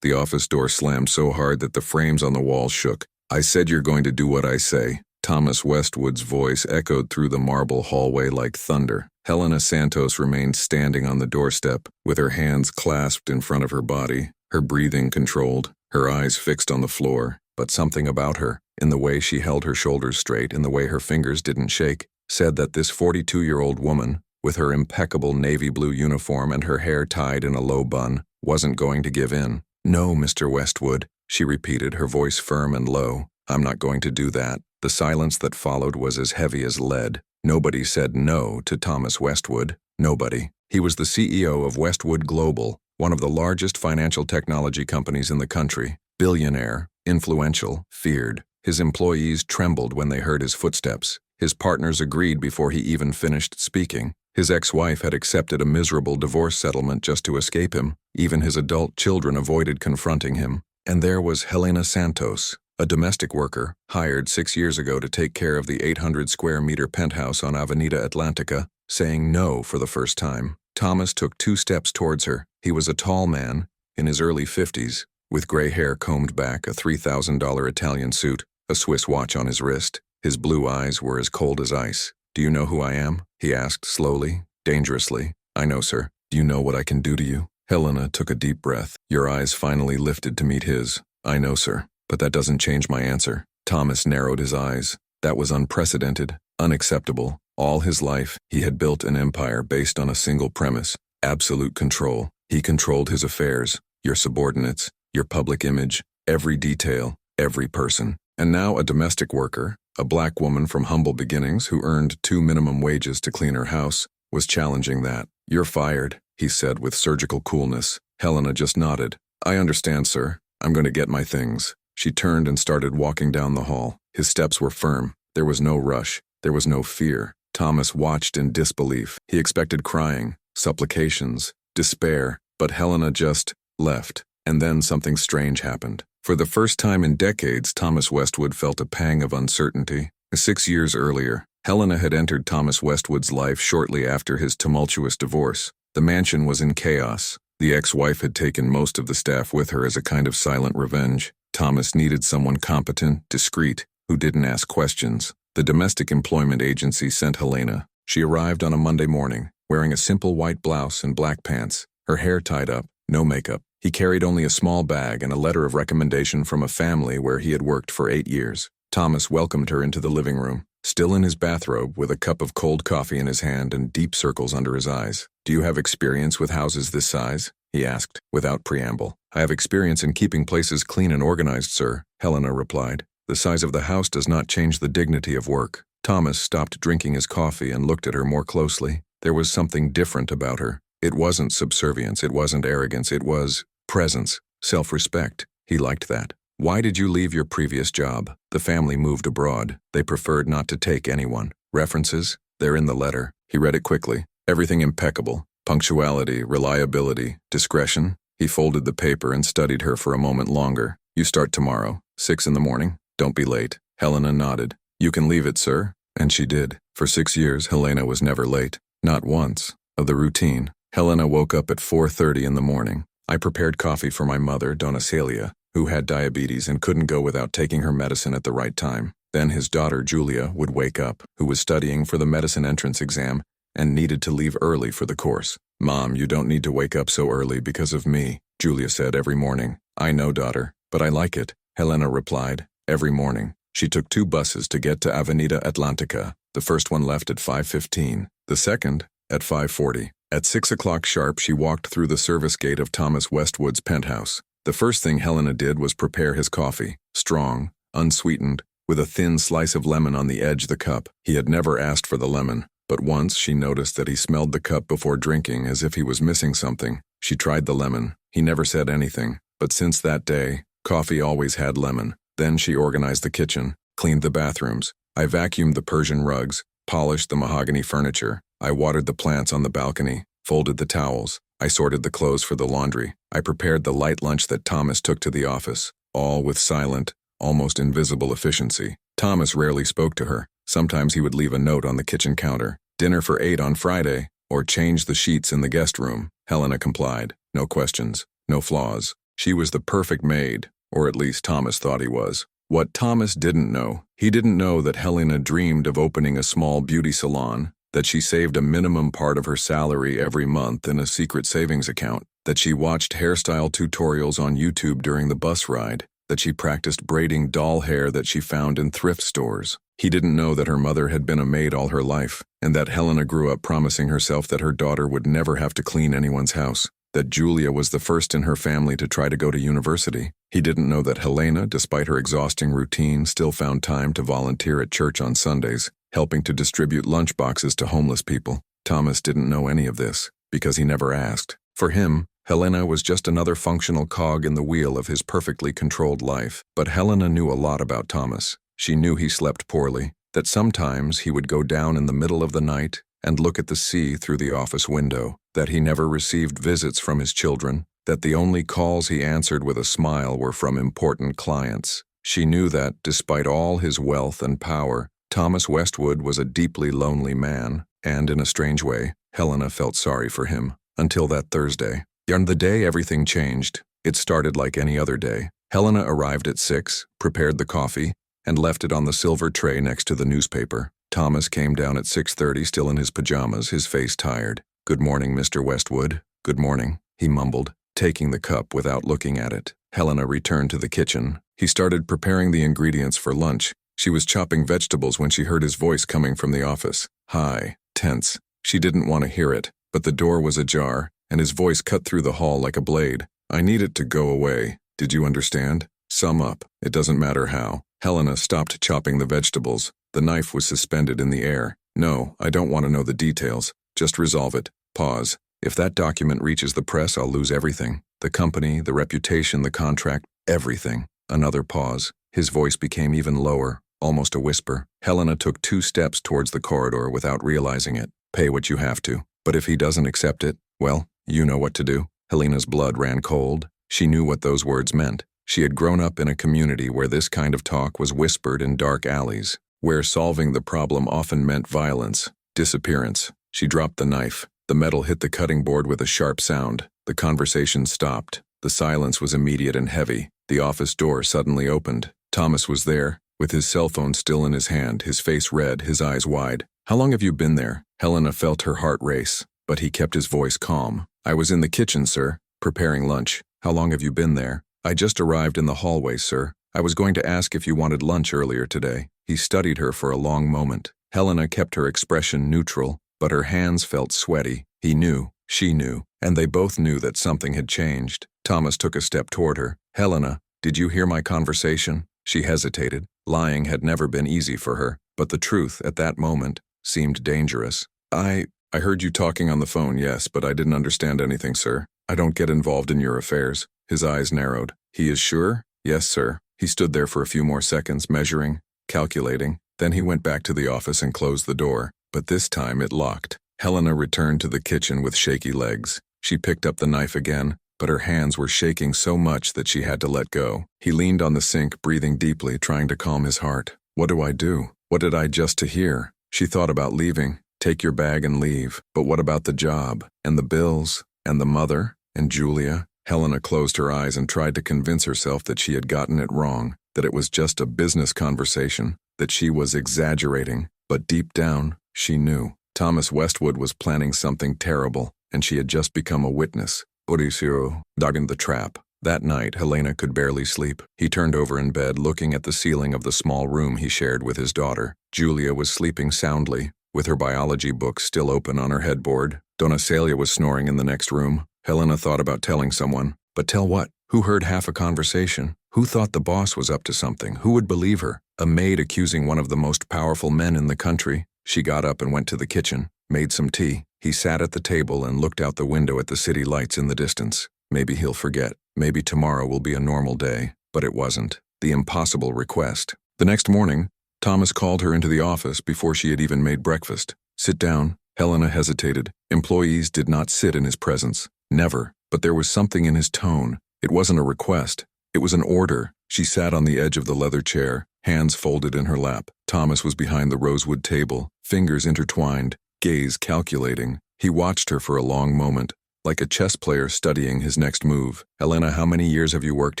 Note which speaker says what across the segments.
Speaker 1: The office door slammed so hard that the frames on the wall shook. "I said you're going to do what I say." Thomas Westwood's voice echoed through the marble hallway like thunder. Helena Santos remained standing on the doorstep, with her hands clasped in front of her body, her breathing controlled, her eyes fixed on the floor. But something about her, in the way she held her shoulders straight, in the way her fingers didn't shake, said that this 42-year-old woman, with her impeccable navy blue uniform and her hair tied in a low bun, wasn't going to give in. "No, Mr. Westwood," she repeated, her voice firm and low. "I'm not going to do that." The silence that followed was as heavy as lead. Nobody said no to Thomas Westwood. Nobody. He was the CEO of Westwood Global, one of the largest financial technology companies in the country. Billionaire, influential, feared. His employees trembled when they heard his footsteps. His partners agreed before he even finished speaking. His ex-wife had accepted a miserable divorce settlement just to escape him. Even his adult children avoided confronting him. And there was Helena Santos, a domestic worker, hired 6 years ago to take care of the 800-square-meter penthouse on Avenida Atlantica, saying no for the first time. Thomas took 2 steps towards her. He was a tall man, in his early 50s, with gray hair combed back, a $3,000 Italian suit, a Swiss watch on his wrist. His blue eyes were as cold as ice. "Do you know who I am?" he asked slowly, dangerously. "I know, sir." "Do you know what I can do to you?" Helena took a deep breath. Your eyes finally lifted to meet his. "I know, sir. But that doesn't change my answer." Thomas narrowed his eyes. That was unprecedented, unacceptable. All his life, he had built an empire based on a single premise: absolute control. He controlled his affairs, your subordinates, your public image, every detail, every person. And now a domestic worker, a black woman from humble beginnings who earned 2 minimum wages to clean her house, was challenging that. "You're fired," he said with surgical coolness. Helena just nodded. "I understand, sir. I'm going to get my things." She turned and started walking down the hall. His steps were firm. There was no rush. There was no fear. Thomas watched in disbelief. He expected crying, supplications, despair, but Helena just left. And then something strange happened. For the first time in decades, Thomas Westwood felt a pang of uncertainty. 6 years earlier, Helena had entered Thomas Westwood's life shortly after his tumultuous divorce. The mansion was in chaos. The ex-wife had taken most of the staff with her as a kind of silent revenge. Thomas needed someone competent, discreet, who didn't ask questions. The domestic employment agency sent Helena. She arrived on a Monday morning, wearing a simple white blouse and black pants, her hair tied up, no makeup. He carried only a small bag and a letter of recommendation from a family where he had worked for 8 years. Thomas welcomed her into the living room, still in his bathrobe with a cup of cold coffee in his hand and deep circles under his eyes. "Do you have experience with houses this size?" he asked, without preamble. "I have experience in keeping places clean and organized, sir," Helena replied. "The size of the house does not change the dignity of work." Thomas stopped drinking his coffee and looked at her more closely. There was something different about her. It wasn't subservience, it wasn't arrogance, it was presence, self-respect. He liked that. "Why did you leave your previous job?" "The family moved abroad. They preferred not to take anyone." "References?" "They're in the letter." He read it quickly. Everything impeccable. Punctuality, reliability, discretion. He folded the paper and studied her for a moment longer. "You start tomorrow, 6 in the morning. Don't be late." Helena nodded. "You can leave it, sir." And she did. For 6 years, Helena was never late. Not once. Of the routine. Helena woke up at 4:30 in the morning. I prepared coffee for my mother, Donna Celia, who had diabetes and couldn't go without taking her medicine at the right time. Then his daughter, Julia, would wake up, who was studying for the medicine entrance exam and needed to leave early for the course. "Mom, you don't need to wake up so early because of me," Julia said every morning. "I know, daughter, but I like it," Helena replied. Every morning. She took 2 buses to get to Avenida Atlantica. The first one left at 5:15, the second at 5:40. At 6 o'clock sharp, she walked through the service gate of Thomas Westwood's penthouse. The first thing Helena did was prepare his coffee, strong, unsweetened, with a thin slice of lemon on the edge of the cup. He had never asked for the lemon, but once she noticed that he smelled the cup before drinking as if he was missing something. She tried the lemon. He never said anything, but since that day, coffee always had lemon. Then she organized the kitchen, cleaned the bathrooms. I vacuumed the Persian rugs, polished the mahogany furniture. I watered the plants on the balcony, folded the towels. I sorted the clothes for the laundry. I prepared the light lunch that Thomas took to the office, all with silent, almost invisible efficiency. Thomas rarely spoke to her. Sometimes he would leave a note on the kitchen counter, "Dinner for 8 on Friday," or "Change the sheets in the guest room." Helena complied. No questions, no flaws. She was the perfect maid, or at least Thomas thought he was. What Thomas didn't know, he didn't know that Helena dreamed of opening a small beauty salon, that she saved a minimum part of her salary every month in a secret savings account, that she watched hairstyle tutorials on YouTube during the bus ride, that she practiced braiding doll hair that she found in thrift stores. He didn't know that her mother had been a maid all her life, and that Helena grew up promising herself that her daughter would never have to clean anyone's house, that Julia was the first in her family to try to go to university. He didn't know that Helena, despite her exhausting routine, still found time to volunteer at church on Sundays, helping to distribute lunchboxes to homeless people. Thomas didn't know any of this, because he never asked. For him, Helena was just another functional cog in the wheel of his perfectly controlled life. But Helena knew a lot about Thomas. She knew he slept poorly, that sometimes he would go down in the middle of the night and look at the sea through the office window, that he never received visits from his children, that the only calls he answered with a smile were from important clients. She knew that, despite all his wealth and power, Thomas Westwood was a deeply lonely man, and in a strange way, Helena felt sorry for him. Until that Thursday. On the day everything changed, it started like any other day. Helena arrived at 6, prepared the coffee, and left it on the silver tray next to the newspaper. Thomas came down at 6:30, still in his pajamas, his face tired. "Good morning, Mr. Westwood." "Good morning," he mumbled, taking the cup without looking at it. Helena returned to the kitchen. He started preparing the ingredients for lunch. She was chopping vegetables when she heard his voice coming from the office. High, tense. She didn't want to hear it, but the door was ajar, and his voice cut through the hall like a blade. "I need it to go away. Did you understand? Sum up. It doesn't matter how." Helena stopped chopping the vegetables. The knife was suspended in the air. "No, I don't want to know the details. Just resolve it." Pause. "If that document reaches the press, I'll lose everything. The company, the reputation, the contract, everything." Another pause. His voice became even lower, almost a whisper. Helena took 2 steps towards the corridor without realizing it. "Pay what you have to. But if he doesn't accept it, well, you know what to do." Helena's blood ran cold. She knew what those words meant. She had grown up in a community where this kind of talk was whispered in dark alleys, where solving the problem often meant violence, disappearance. She dropped the knife. The metal hit the cutting board with a sharp sound. The conversation stopped. The silence was immediate and heavy. The office door suddenly opened. Thomas was there, with his cell phone still in his hand, his face red, his eyes wide. "How long have you been there?" Helena felt her heart race, but he kept his voice calm. "I was in the kitchen, sir, preparing lunch." "How long have you been there?" "I just arrived in the hallway, sir. I was going to ask if you wanted lunch earlier today." He studied her for a long moment. Helena kept her expression neutral, but her hands felt sweaty. He knew, she knew, and they both knew that something had changed. Thomas took a step toward her. "Helena, did you hear my conversation?" She hesitated. Lying had never been easy for her, but the truth, at that moment, seemed dangerous. I heard you talking on the phone, yes, but I didn't understand anything, sir. I don't get involved in your affairs." His eyes narrowed. "He is sure?" "Yes, sir." He stood there for a few more seconds, measuring, calculating. Then he went back to the office and closed the door, but this time it locked. Helena returned to the kitchen with shaky legs. She picked up the knife again, but her hands were shaking so much that she had to let go. He leaned on the sink, breathing deeply, trying to calm his heart. "What do I do? What did I just to hear?" She thought about leaving. Take your bag and leave. But what about the job, and the bills, and the mother, and Julia? Helena closed her eyes and tried to convince herself that she had gotten it wrong, that it was just a business conversation, that she was exaggerating. But deep down, she knew. Thomas Westwood was planning something terrible, and she had just become a witness. Mauricio dug in the trap. That night, Helena could barely sleep. He turned over in bed, looking at the ceiling of the small room he shared with his daughter. Julia was sleeping soundly, with her biology book still open on her headboard. Donna Celia was snoring in the next room. Helena thought about telling someone. But tell what? Who heard half a conversation? Who thought the boss was up to something? Who would believe her? A maid accusing one of the most powerful men in the country? She got up and went to the kitchen, made some tea. He sat at the table and looked out the window at the city lights in the distance. Maybe he'll forget. Maybe tomorrow will be a normal day. But it wasn't. The impossible request. The next morning, Thomas called her into the office before she had even made breakfast. "Sit down." Helena hesitated. Employees did not sit in his presence. Never. But there was something in his tone. It wasn't a request. It was an order. She sat on the edge of the leather chair, hands folded in her lap. Thomas was behind the rosewood table, fingers intertwined, gaze calculating. He watched her for a long moment. like a chess player studying his next move. Helena, how many years have you worked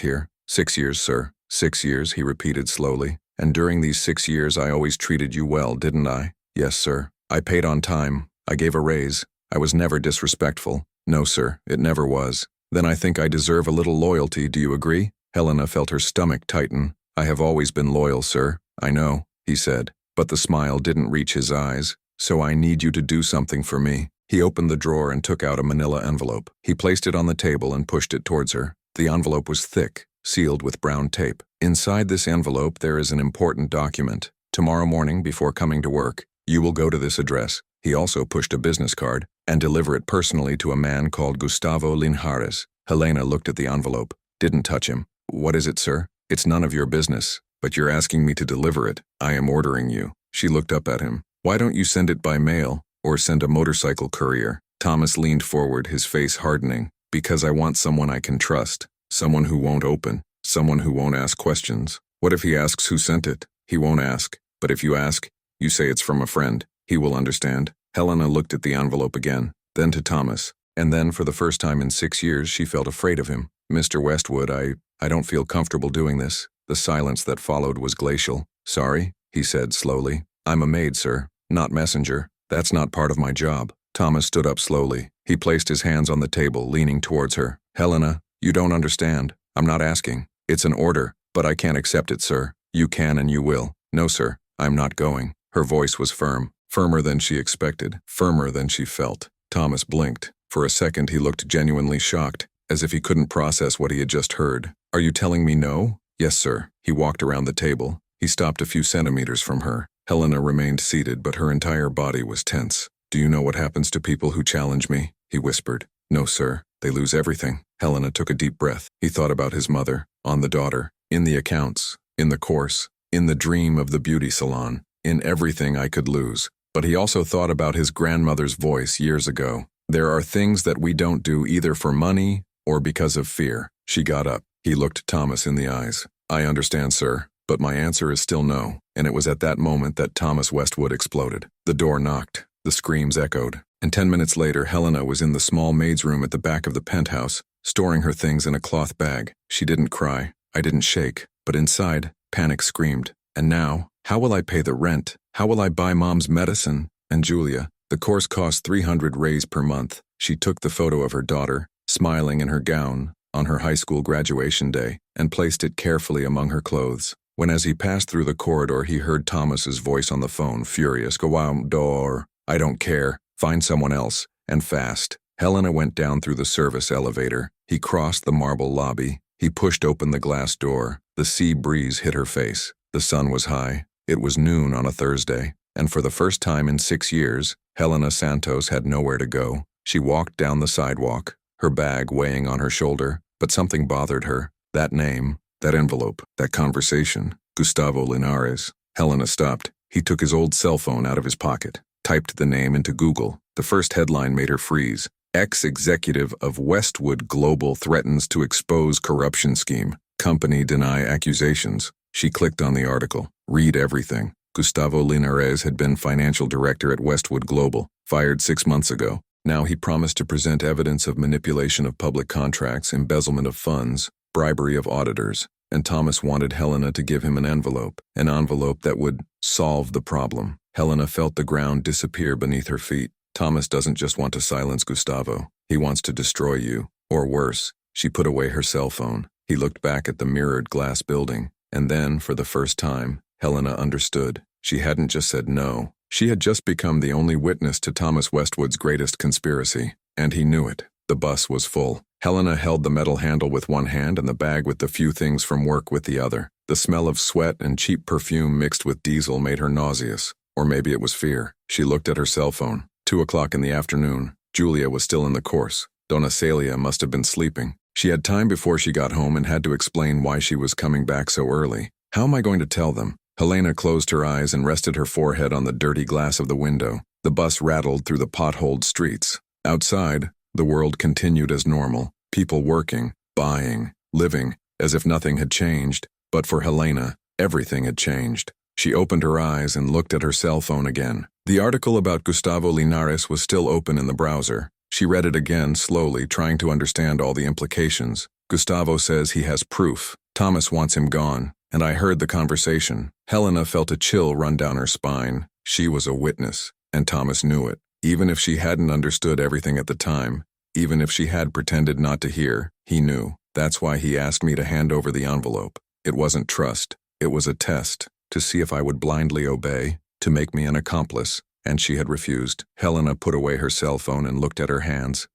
Speaker 1: here? 6 years, sir. 6 years, he repeated slowly. And during these 6 years I always treated you well, didn't I? Yes, sir. I paid on time. I gave a raise. I was never disrespectful. No, sir, it never was. Then I think I deserve a little loyalty, do you agree? Helena felt her stomach tighten. I have always been loyal, sir. I know, he said, but the smile didn't reach his eyes. So I need you to do something for me. He opened the drawer and took out a manila envelope. He placed it on the table and pushed it towards her. The envelope was thick, sealed with brown tape. Inside this envelope there is an important document. Tomorrow morning, before coming to work, you will go to this address. He also pushed a business card and deliver it personally to a man called Gustavo Linhares. Helena looked at the envelope. Didn't touch him. What is it, sir? It's none of your business, but you're asking me to deliver it. I am ordering you. She looked up at him. Why don't you send it by mail or send a motorcycle courier? Thomas leaned forward, his face hardening. Because I want someone I can trust. Someone who won't open. Someone who won't ask questions. What if he asks who sent it? He won't ask. But if you ask, you say it's from a friend. He will understand. Helena looked at the envelope again, then to Thomas. And then, for the first time in 6 years, she felt afraid of him. Mr. Westwood, I don't feel comfortable doing this. The silence that followed was glacial. Sorry, he said slowly. I'm a maid, sir, not messenger. That's not part of my job. Thomas stood up slowly. He placed his hands on the table, leaning towards her. Helena, you don't understand. I'm not asking. It's an order, but I can't accept it, sir. You can and you will. No, sir, I'm not going. Her voice was firm, firmer than she expected, firmer than she felt. Thomas blinked. For a second he looked genuinely shocked, as if he couldn't process what he had just heard. Are you telling me no? Yes, sir. He walked around the table. He stopped a few centimeters from her. Helena remained seated, but her entire body was tense. Do you know what happens to people who challenge me? He whispered. No, sir. They lose everything. Helena took a deep breath. He thought about his mother, on the daughter, in the accounts, in the course, in the dream of the beauty salon, in everything I could lose. But he also thought about his grandmother's voice years ago. There are things that we don't do either for money or because of fear. She got up. He looked Thomas in the eyes. I understand, sir, but my answer is still no. And it was at that moment that Thomas Westwood exploded. The door knocked. The screams echoed. And 10 minutes later, Helena was in the small maid's room at the back of the penthouse, storing her things in a cloth bag. She didn't cry. I didn't shake. But inside, panic screamed. And now, how will I pay the rent? How will I buy Mom's medicine? And Julia, the course cost 300 rays per month. She took the photo of her daughter, smiling in her gown, on her high school graduation day, and placed it carefully among her clothes. When as he passed through the corridor, he heard Thomas's voice on the phone, furious. Go out door. I don't care. Find someone else. And fast. Helena went down through the service elevator. He crossed the marble lobby. He pushed open the glass door. The sea breeze hit her face. The sun was high. It was noon on a Thursday. And for the first time in 6 years, Helena Santos had nowhere to go. She walked down the sidewalk, her bag weighing on her shoulder, but something bothered her. That name, that envelope, that conversation. Gustavo Linares. Helena stopped. He took his old cell phone out of his pocket, typed the name into Google. The first headline made her freeze. Ex-executive of Westwood Global threatens to expose corruption scheme. Company deny accusations. She clicked on the article. Read everything. Gustavo Linares had been financial director at Westwood Global, fired 6 months ago. Now he promised to present evidence of manipulation of public contracts, embezzlement of funds, bribery of auditors, and Thomas wanted Helena to give him an envelope that would solve the problem. Helena felt the ground disappear beneath her feet. Thomas doesn't just want to silence Gustavo. He wants to destroy you. Or worse. She put away her cell phone. He looked back at the mirrored glass building. And then, for the first time, Helena understood. She hadn't just said no. She had just become the only witness to Thomas Westwood's greatest conspiracy. And he knew it. The bus was full. Helena held the metal handle with one hand and the bag with the few things from work with the other. The smell of sweat and cheap perfume mixed with diesel made her nauseous. Or maybe it was fear. She looked at her cell phone. 2 o'clock in the afternoon. Julia was still in the course. Donna Celia must have been sleeping. She had time before she got home and had to explain why she was coming back so early. How am I going to tell them? Helena closed her eyes and rested her forehead on the dirty glass of the window. The bus rattled through the potholed streets. Outside, the world continued as normal. People working, buying, living, as if nothing had changed. But for Helena, everything had changed. She opened her eyes and looked at her cell phone again. The article about Gustavo Linares was still open in the browser. She She read it again, slowly, trying to understand all the implications. Gustavo says he has proof. Thomas wants him gone. And I heard the conversation. Helena felt a chill run down her spine. She was a witness, and Thomas knew it. Even if she hadn't understood everything at the time, even if she had pretended not to hear, he knew. That's why he asked me to hand over the envelope. It wasn't trust. It was a test, to see if I would blindly obey, to make me an accomplice, and she had refused. Helena put away her cell phone and looked at her hands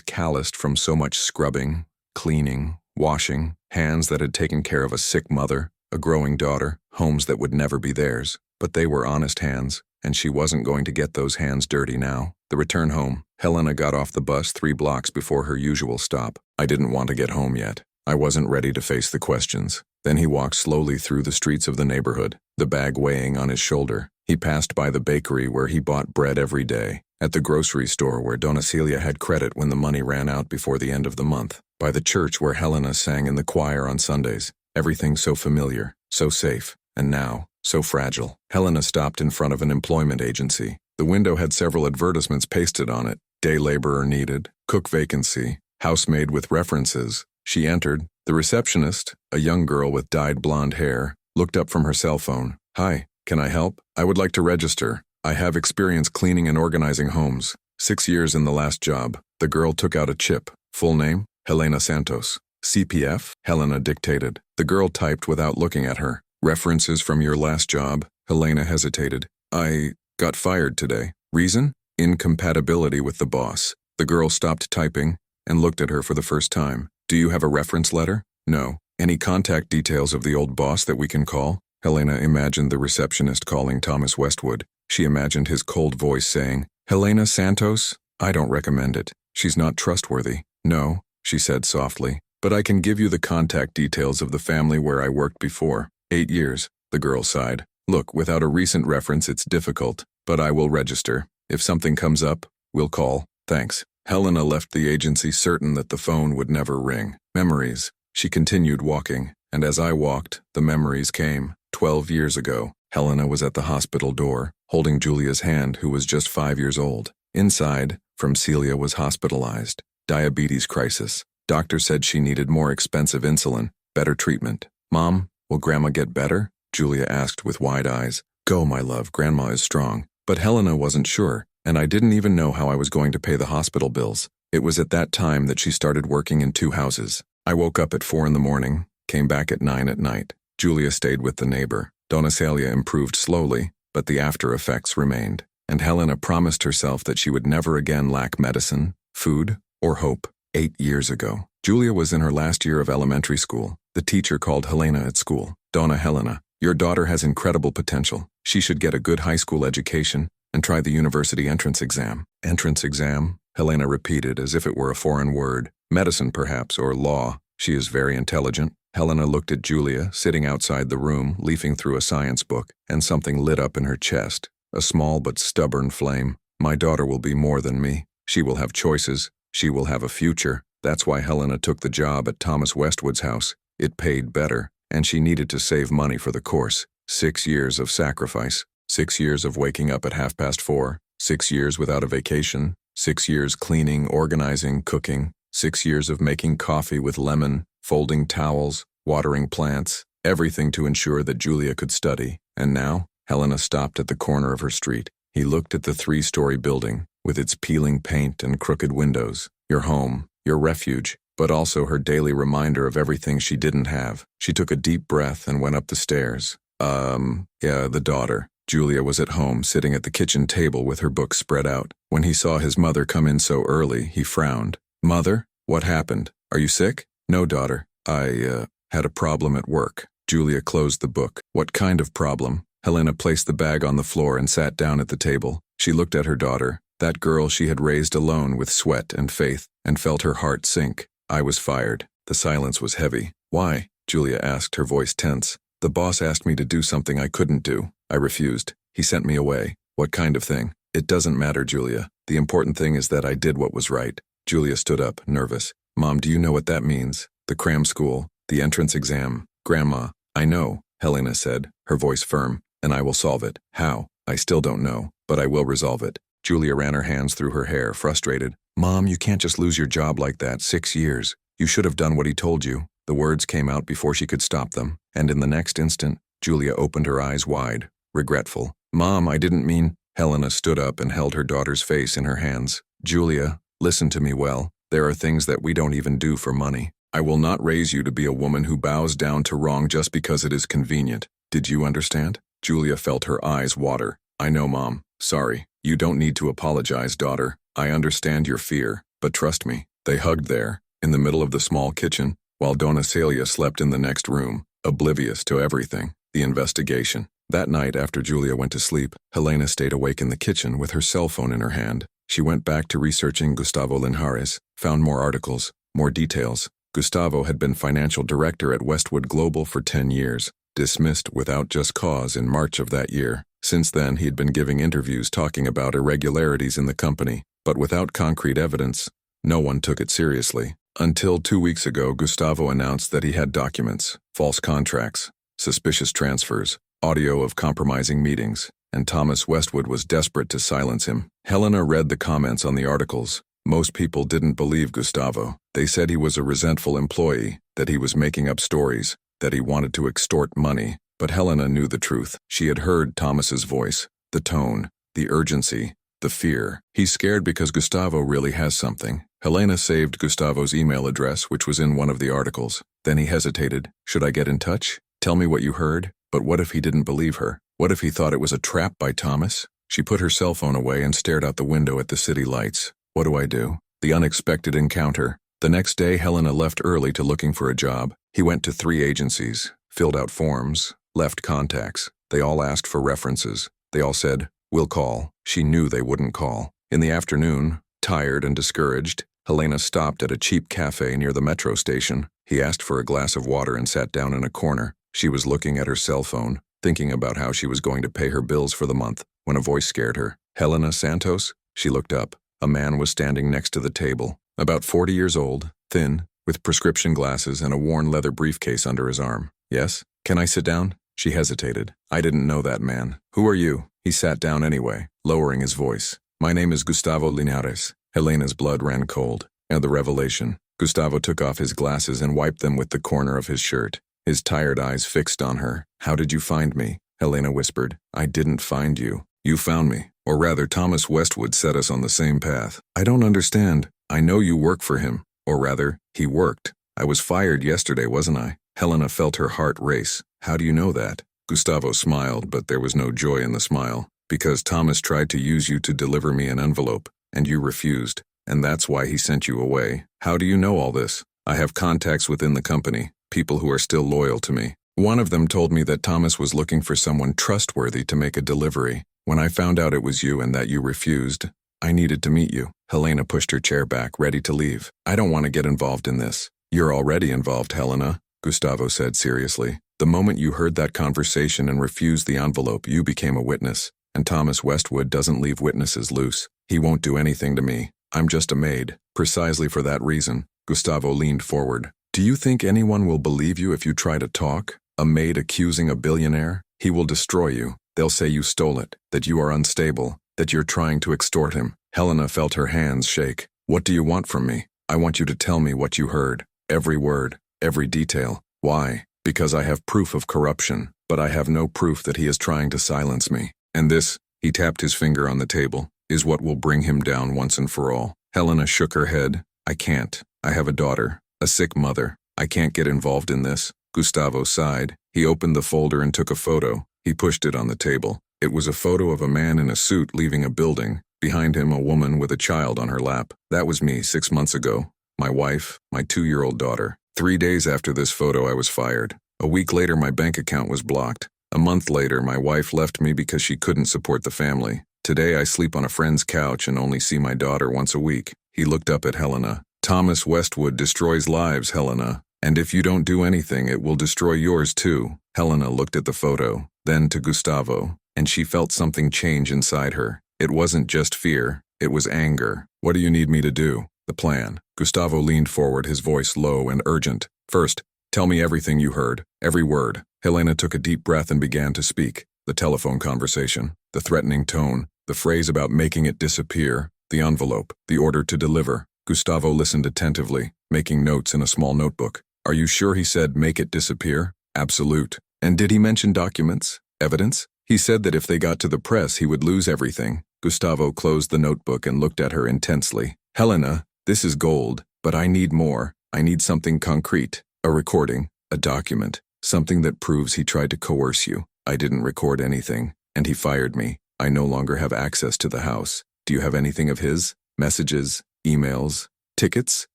Speaker 1: calloused from so much scrubbing, cleaning, washing, hands that had taken care of a sick mother, a growing daughter, homes that would never be theirs. But they were honest hands, and she wasn't going to get those hands dirty now. The return home. Helena got off the bus 3 blocks before her usual stop. I didn't want to get home yet. I wasn't ready to face the questions. Then he walked slowly through the streets of the neighborhood, the bag weighing on his shoulder. He passed by the bakery where he bought bread every day, at the grocery store where Donna Celia had credit when the money ran out before the end of the month, by the church where Helena sang in the choir on Sundays. Everything so familiar, so safe, and now, so fragile. Helena stopped in front of an employment agency. The window had several advertisements pasted on it. Day laborer needed, cook vacancy, housemaid with references. She entered. The receptionist, a young girl with dyed blonde hair, looked up from her cell phone. "Hi, can I help? I would like to register. I have experience cleaning and organizing homes. 6 years in the last job." The girl took out a chip. Full name? Helena Santos. CPF? Helena dictated. The girl typed without looking at her. "References from your last job?" Helena hesitated. "I got fired today." "Reason?" "Incompatibility with the boss." The girl stopped typing and looked at her for the first time. "Do you have a reference letter?" "No." "Any contact details of the old boss that we can call?" Helena imagined the receptionist calling Thomas Westwood. She imagined his cold voice saying, "Helena Santos? I don't recommend it. She's not trustworthy." "No," she said softly, "but I can give you the contact details of the family where I worked before. 8 years. The girl sighed. "Look, without a recent reference it's difficult, but I will register. If something comes up, we'll call. Thanks." Helena left the agency certain that the phone would never ring. Memories. She continued walking, and as I walked, the memories came. 12 years ago, Helena was at the hospital door, holding Julia's hand, who was just 5 years old. Inside, from Celia was hospitalized. Diabetes crisis. Doctor said she needed more expensive insulin, better treatment. "Mom, will Grandma get better?" Julia asked with wide eyes. "Go, my love, Grandma is strong." But Helena wasn't sure, and I didn't even know how I was going to pay the hospital bills. It was at that time that she started working in 2 houses. I woke up at 4 in the morning, came back at 9 at night. Julia stayed with the neighbor. Donna Celia improved slowly, but the after effects remained. And Helena promised herself that she would never again lack medicine, food, or hope. 8 years ago. Julia was in her last year of elementary school. The teacher called Helena at school. "Donna Helena, your daughter has incredible potential. She should get a good high school education and try the university entrance exam." "Entrance exam?" Helena repeated as if it were a foreign word. "Medicine, perhaps, or law. She is very intelligent." Helena looked at Julia, sitting outside the room, leafing through a science book, and something lit up in her chest. A small but stubborn flame. "My daughter will be more than me. She will have choices. She will have a future." That's why Helena took the job at Thomas Westwood's house. It paid better, and she needed to save money for the course. 6 years of sacrifice. 6 years of waking up at 4:30. 6 years without a vacation. 6 years cleaning, organizing, cooking. 6 years of making coffee with lemon, folding towels, watering plants, everything to ensure that Julia could study. And now, Helena stopped at the corner of her street. He looked at the 3-story building, with its peeling paint and crooked windows. Your home, your refuge, but also her daily reminder of everything she didn't have. She took a deep breath and went up the stairs. The daughter. Julia was at home, sitting at the kitchen table with her books spread out. When he saw his mother come in so early, he frowned. "Mother, what happened? Are you sick?" "No, daughter. I had a problem at work." Julia closed the book. "What kind of problem?" Helena placed the bag on the floor and sat down at the table. She looked at her daughter, that girl she had raised alone with sweat and faith, and felt her heart sink. "I was fired." The silence was heavy. "Why?" Julia asked, her voice tense. "The boss asked me to do something I couldn't do. I refused. He sent me away." "What kind of thing?" "It doesn't matter, Julia. The important thing is that I did what was right." Julia stood up, nervous. "Mom, do you know what that means? The cram school, the entrance exam." "Grandma, I know," Helena said, her voice firm, "and I will solve it. How? I still don't know, but I will resolve it." Julia ran her hands through her hair, frustrated. Mom, you can't just lose your job like that, 6 years. You should have done what he told you. The words came out before she could stop them, and in the next instant, Julia opened her eyes wide, regretful. Mom, I didn't mean… Helena stood up and held her daughter's face in her hands. Julia, listen to me well. There are things that we don't even do for money. I will not raise you to be a woman who bows down to wrong just because it is convenient. Did you understand? Julia felt her eyes water. I know, Mom. Sorry. You don't need to apologize, daughter. I understand your fear, but trust me. They hugged there, in the middle of the small kitchen, while Donna Celia slept in the next room, oblivious to everything, the investigation. That night, after Julia went to sleep, Helena stayed awake in the kitchen with her cell phone in her hand. She went back to researching Gustavo Linares, found more articles, more details. Gustavo had been financial director at Westwood Global for 10 years, dismissed without just cause in March of that year. Since then, he had been giving interviews talking about irregularities in the company, but without concrete evidence. No one took it seriously. Until 2 weeks ago, Gustavo announced that he had documents, false contracts, suspicious transfers, audio of compromising meetings, and Thomas Westwood was desperate to silence him. Helena read the comments on the articles. Most people didn't believe Gustavo. They said he was a resentful employee, that he was making up stories, that he wanted to extort money. But Helena knew the truth. She had heard Thomas's voice, the tone, the urgency, the fear. He's scared because Gustavo really has something. Helena saved Gustavo's email address, which was in one of the articles. Then he hesitated. Should I get in touch? Tell me what you heard? But what if he didn't believe her? What if he thought it was a trap by Thomas? She put her cell phone away and stared out the window at the city lights. What do I do? The unexpected encounter. The next day, Helena left early to looking for a job. He went to 3 agencies, filled out forms, left contacts. They all asked for references. They all said, we'll call. She knew they wouldn't call. In the afternoon, tired and discouraged, Helena stopped at a cheap cafe near the metro station. He asked for a glass of water and sat down in a corner. She was looking at her cell phone, thinking about how she was going to pay her bills for the month, when a voice scared her. Helena Santos? She looked up. A man was standing next to the table, about 40 years old, thin, with prescription glasses and a worn leather briefcase under his arm. Yes? Can I sit down? She hesitated. I didn't know that man. Who are you? He sat down anyway, lowering his voice. My name is Gustavo Linares. Helena's blood ran cold. And the revelation. Gustavo took off his glasses and wiped them with the corner of his shirt. His tired eyes fixed on her. How did you find me? Helena whispered. I didn't find you. You found me. Or rather, Thomas Westwood set us on the same path. I don't understand. I know you work for him. Or rather, he worked. I was fired yesterday, wasn't I? Helena felt her heart race. How do you know that? Gustavo smiled, but there was no joy in the smile. Because Thomas tried to use you to deliver me an envelope, and you refused. And that's why he sent you away. How do you know all this? I have contacts within the company, people who are still loyal to me. One of them told me that Thomas was looking for someone trustworthy to make a delivery. When I found out it was you and that you refused, I needed to meet you. Helena pushed her chair back, ready to leave. I don't want to get involved in this. You're already involved, Helena, Gustavo said seriously. The moment you heard that conversation and refused the envelope, you became a witness. And Thomas Westwood doesn't leave witnesses loose. He won't do anything to me. I'm just a maid. Precisely for that reason. Gustavo leaned forward. Do you think anyone will believe you if you try to talk? A maid accusing a billionaire? He will destroy you. They'll say you stole it, that you are unstable, that you're trying to extort him. Helena felt her hands shake. What do you want from me? I want you to tell me what you heard. Every word, every detail. Why? Because I have proof of corruption, but I have no proof that he is trying to silence me. And this, he tapped his finger on the table, is what will bring him down once and for all. Helena shook her head. I can't. I have a daughter, a sick mother. I can't get involved in this. Gustavo sighed. He opened the folder and took a photo. He pushed it on the table. It was a photo of a man in a suit leaving a building. Behind him, a woman with a child on her lap. That was me 6 months ago. My wife, my 2-year-old daughter. 3 days after this photo, I was fired. A week later, my bank account was blocked. A month later, my wife left me because she couldn't support the family. Today, I sleep on a friend's couch and only see my daughter once a week. He looked up at Helena. Thomas Westwood destroys lives, Helena. And if you don't do anything, it will destroy yours too. Helena looked at the photo, then to Gustavo, and she felt something change inside her. It wasn't just fear, it was anger. What do you need me to do? The plan. Gustavo leaned forward, his voice low and urgent. First, tell me everything you heard, every word. Helena took a deep breath and began to speak. The telephone conversation, the threatening tone, The phrase about making it disappear, the envelope, the order to deliver. Gustavo listened attentively, making notes in a small notebook. Are you sure he said make it disappear? Absolute. And did he mention documents? Evidence? He said that if they got to the press, he would lose everything. Gustavo closed the notebook and looked at her intensely. Helena, this is gold, but I need more. I need something concrete. A recording, a document, something that proves he tried to coerce you. I didn't record anything, and he fired me. I no longer have access to the house. Do you have anything of his? Messages? Emails? Tickets?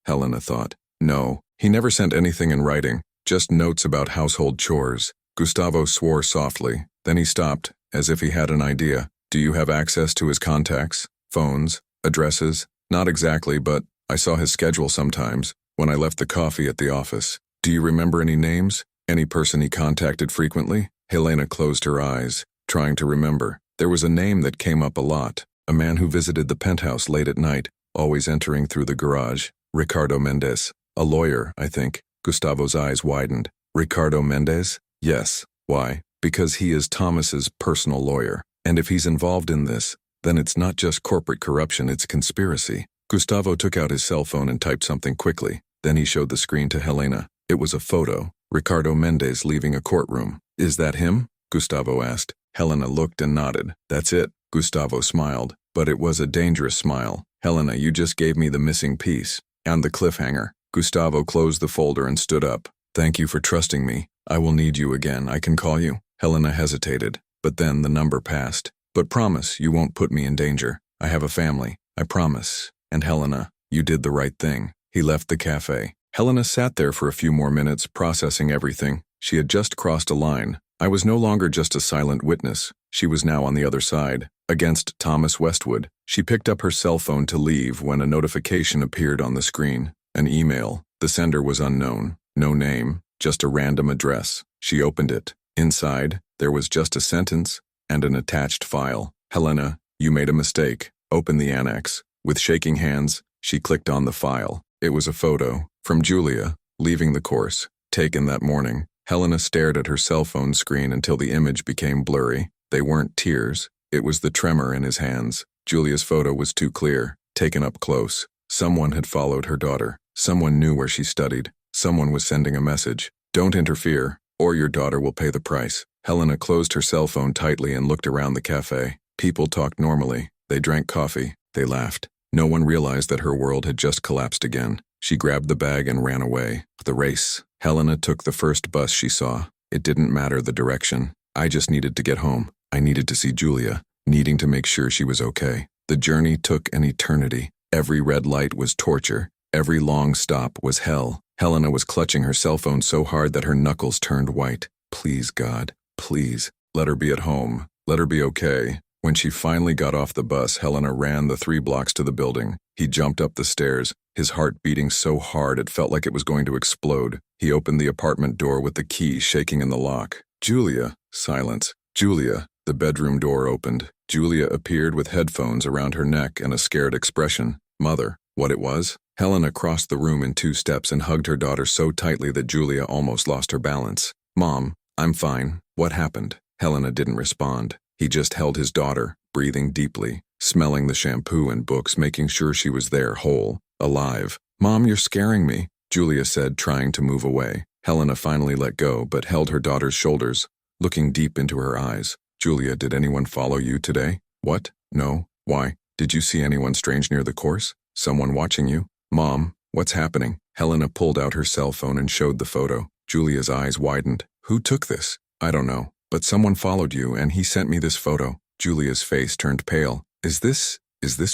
Speaker 1: Helena thought. No, he never sent anything in writing, just notes about household chores. Gustavo swore softly. Then he stopped, as if he had an idea. Do you have access to his contacts? Phones? Addresses? Not exactly, but I saw his schedule sometimes, when I left the coffee at the office. Do you remember any names? Any person he contacted frequently? Helena closed her eyes, trying to remember. There was a name that came up a lot. A man who visited the penthouse late at night, always entering through the garage. Ricardo Mendez. A lawyer, I think. Gustavo's eyes widened. Ricardo Mendez? Yes. Why? Because he is Thomas's personal lawyer. And if he's involved in this, then it's not just corporate corruption, it's conspiracy. Gustavo took out his cell phone and typed something quickly. Then he showed the screen to Helena. It was a photo. Ricardo Mendez leaving a courtroom. Is that him? Gustavo asked. Helena looked and nodded. That's it. Gustavo smiled, but it was a dangerous smile. Helena, you just gave me the missing piece. And the cliffhanger. Gustavo closed the folder and stood up. Thank you for trusting me. I will need you again. I can call you. Helena hesitated, but then the number passed. But promise you won't put me in danger. I have a family. I promise. And Helena, you did the right thing. He left the cafe. Helena sat there for a few more minutes, processing everything. She had just crossed a line. I was no longer just a silent witness. She was now on the other side, against Thomas Westwood. She picked up her cell phone to leave when a notification appeared on the screen. An email. The sender was unknown. No name, just a random address. She opened it. Inside, there was just a sentence and an attached file. Helena, you made a mistake. Open the annex. With shaking hands, she clicked on the file. It was a photo from Julia, leaving the course, taken that morning. Helena stared at her cell phone screen until the image became blurry. They weren't tears. It was the tremor in his hands. Julia's photo was too clear, taken up close. Someone had followed her daughter. Someone knew where she studied. Someone was sending a message. Don't interfere, or your daughter will pay the price. Helena closed her cell phone tightly and looked around the cafe. People talked normally. They drank coffee. They laughed. No one realized that her world had just collapsed again. She grabbed the bag and ran away. The race. Helena took the first bus she saw. It didn't matter the direction. I just needed to get home. I needed to see Julia, needing to make sure she was okay. The journey took an eternity. Every red light was torture. Every long stop was hell. Helena was clutching her cell phone so hard that her knuckles turned white. Please, God, please, let her be at home. Let her be okay. When she finally got off the bus, Helena ran the 3 blocks to the building. He jumped up the stairs, his heart beating so hard it felt like it was going to explode. He opened the apartment door with the key shaking in the lock. Julia. Silence. Julia. The bedroom door opened. Julia appeared with headphones around her neck and a scared expression. Mother. What it was? Helena crossed the room in 2 steps and hugged her daughter so tightly that Julia almost lost her balance. Mom, I'm fine. What happened? Helena didn't respond. He just held his daughter, breathing deeply, smelling the shampoo and books, making sure she was there, whole, alive. Mom, you're scaring me, Julia said, trying to move away. Helena finally let go, but held her daughter's shoulders, looking deep into her eyes. Julia, did anyone follow you today? What? No. Why? Did you see anyone strange near the course? Someone watching you? Mom, what's happening? Helena pulled out her cell phone and showed the photo. Julia's eyes widened. Who took this? I don't know. But someone followed you and he sent me this photo. Julia's face turned pale. Is this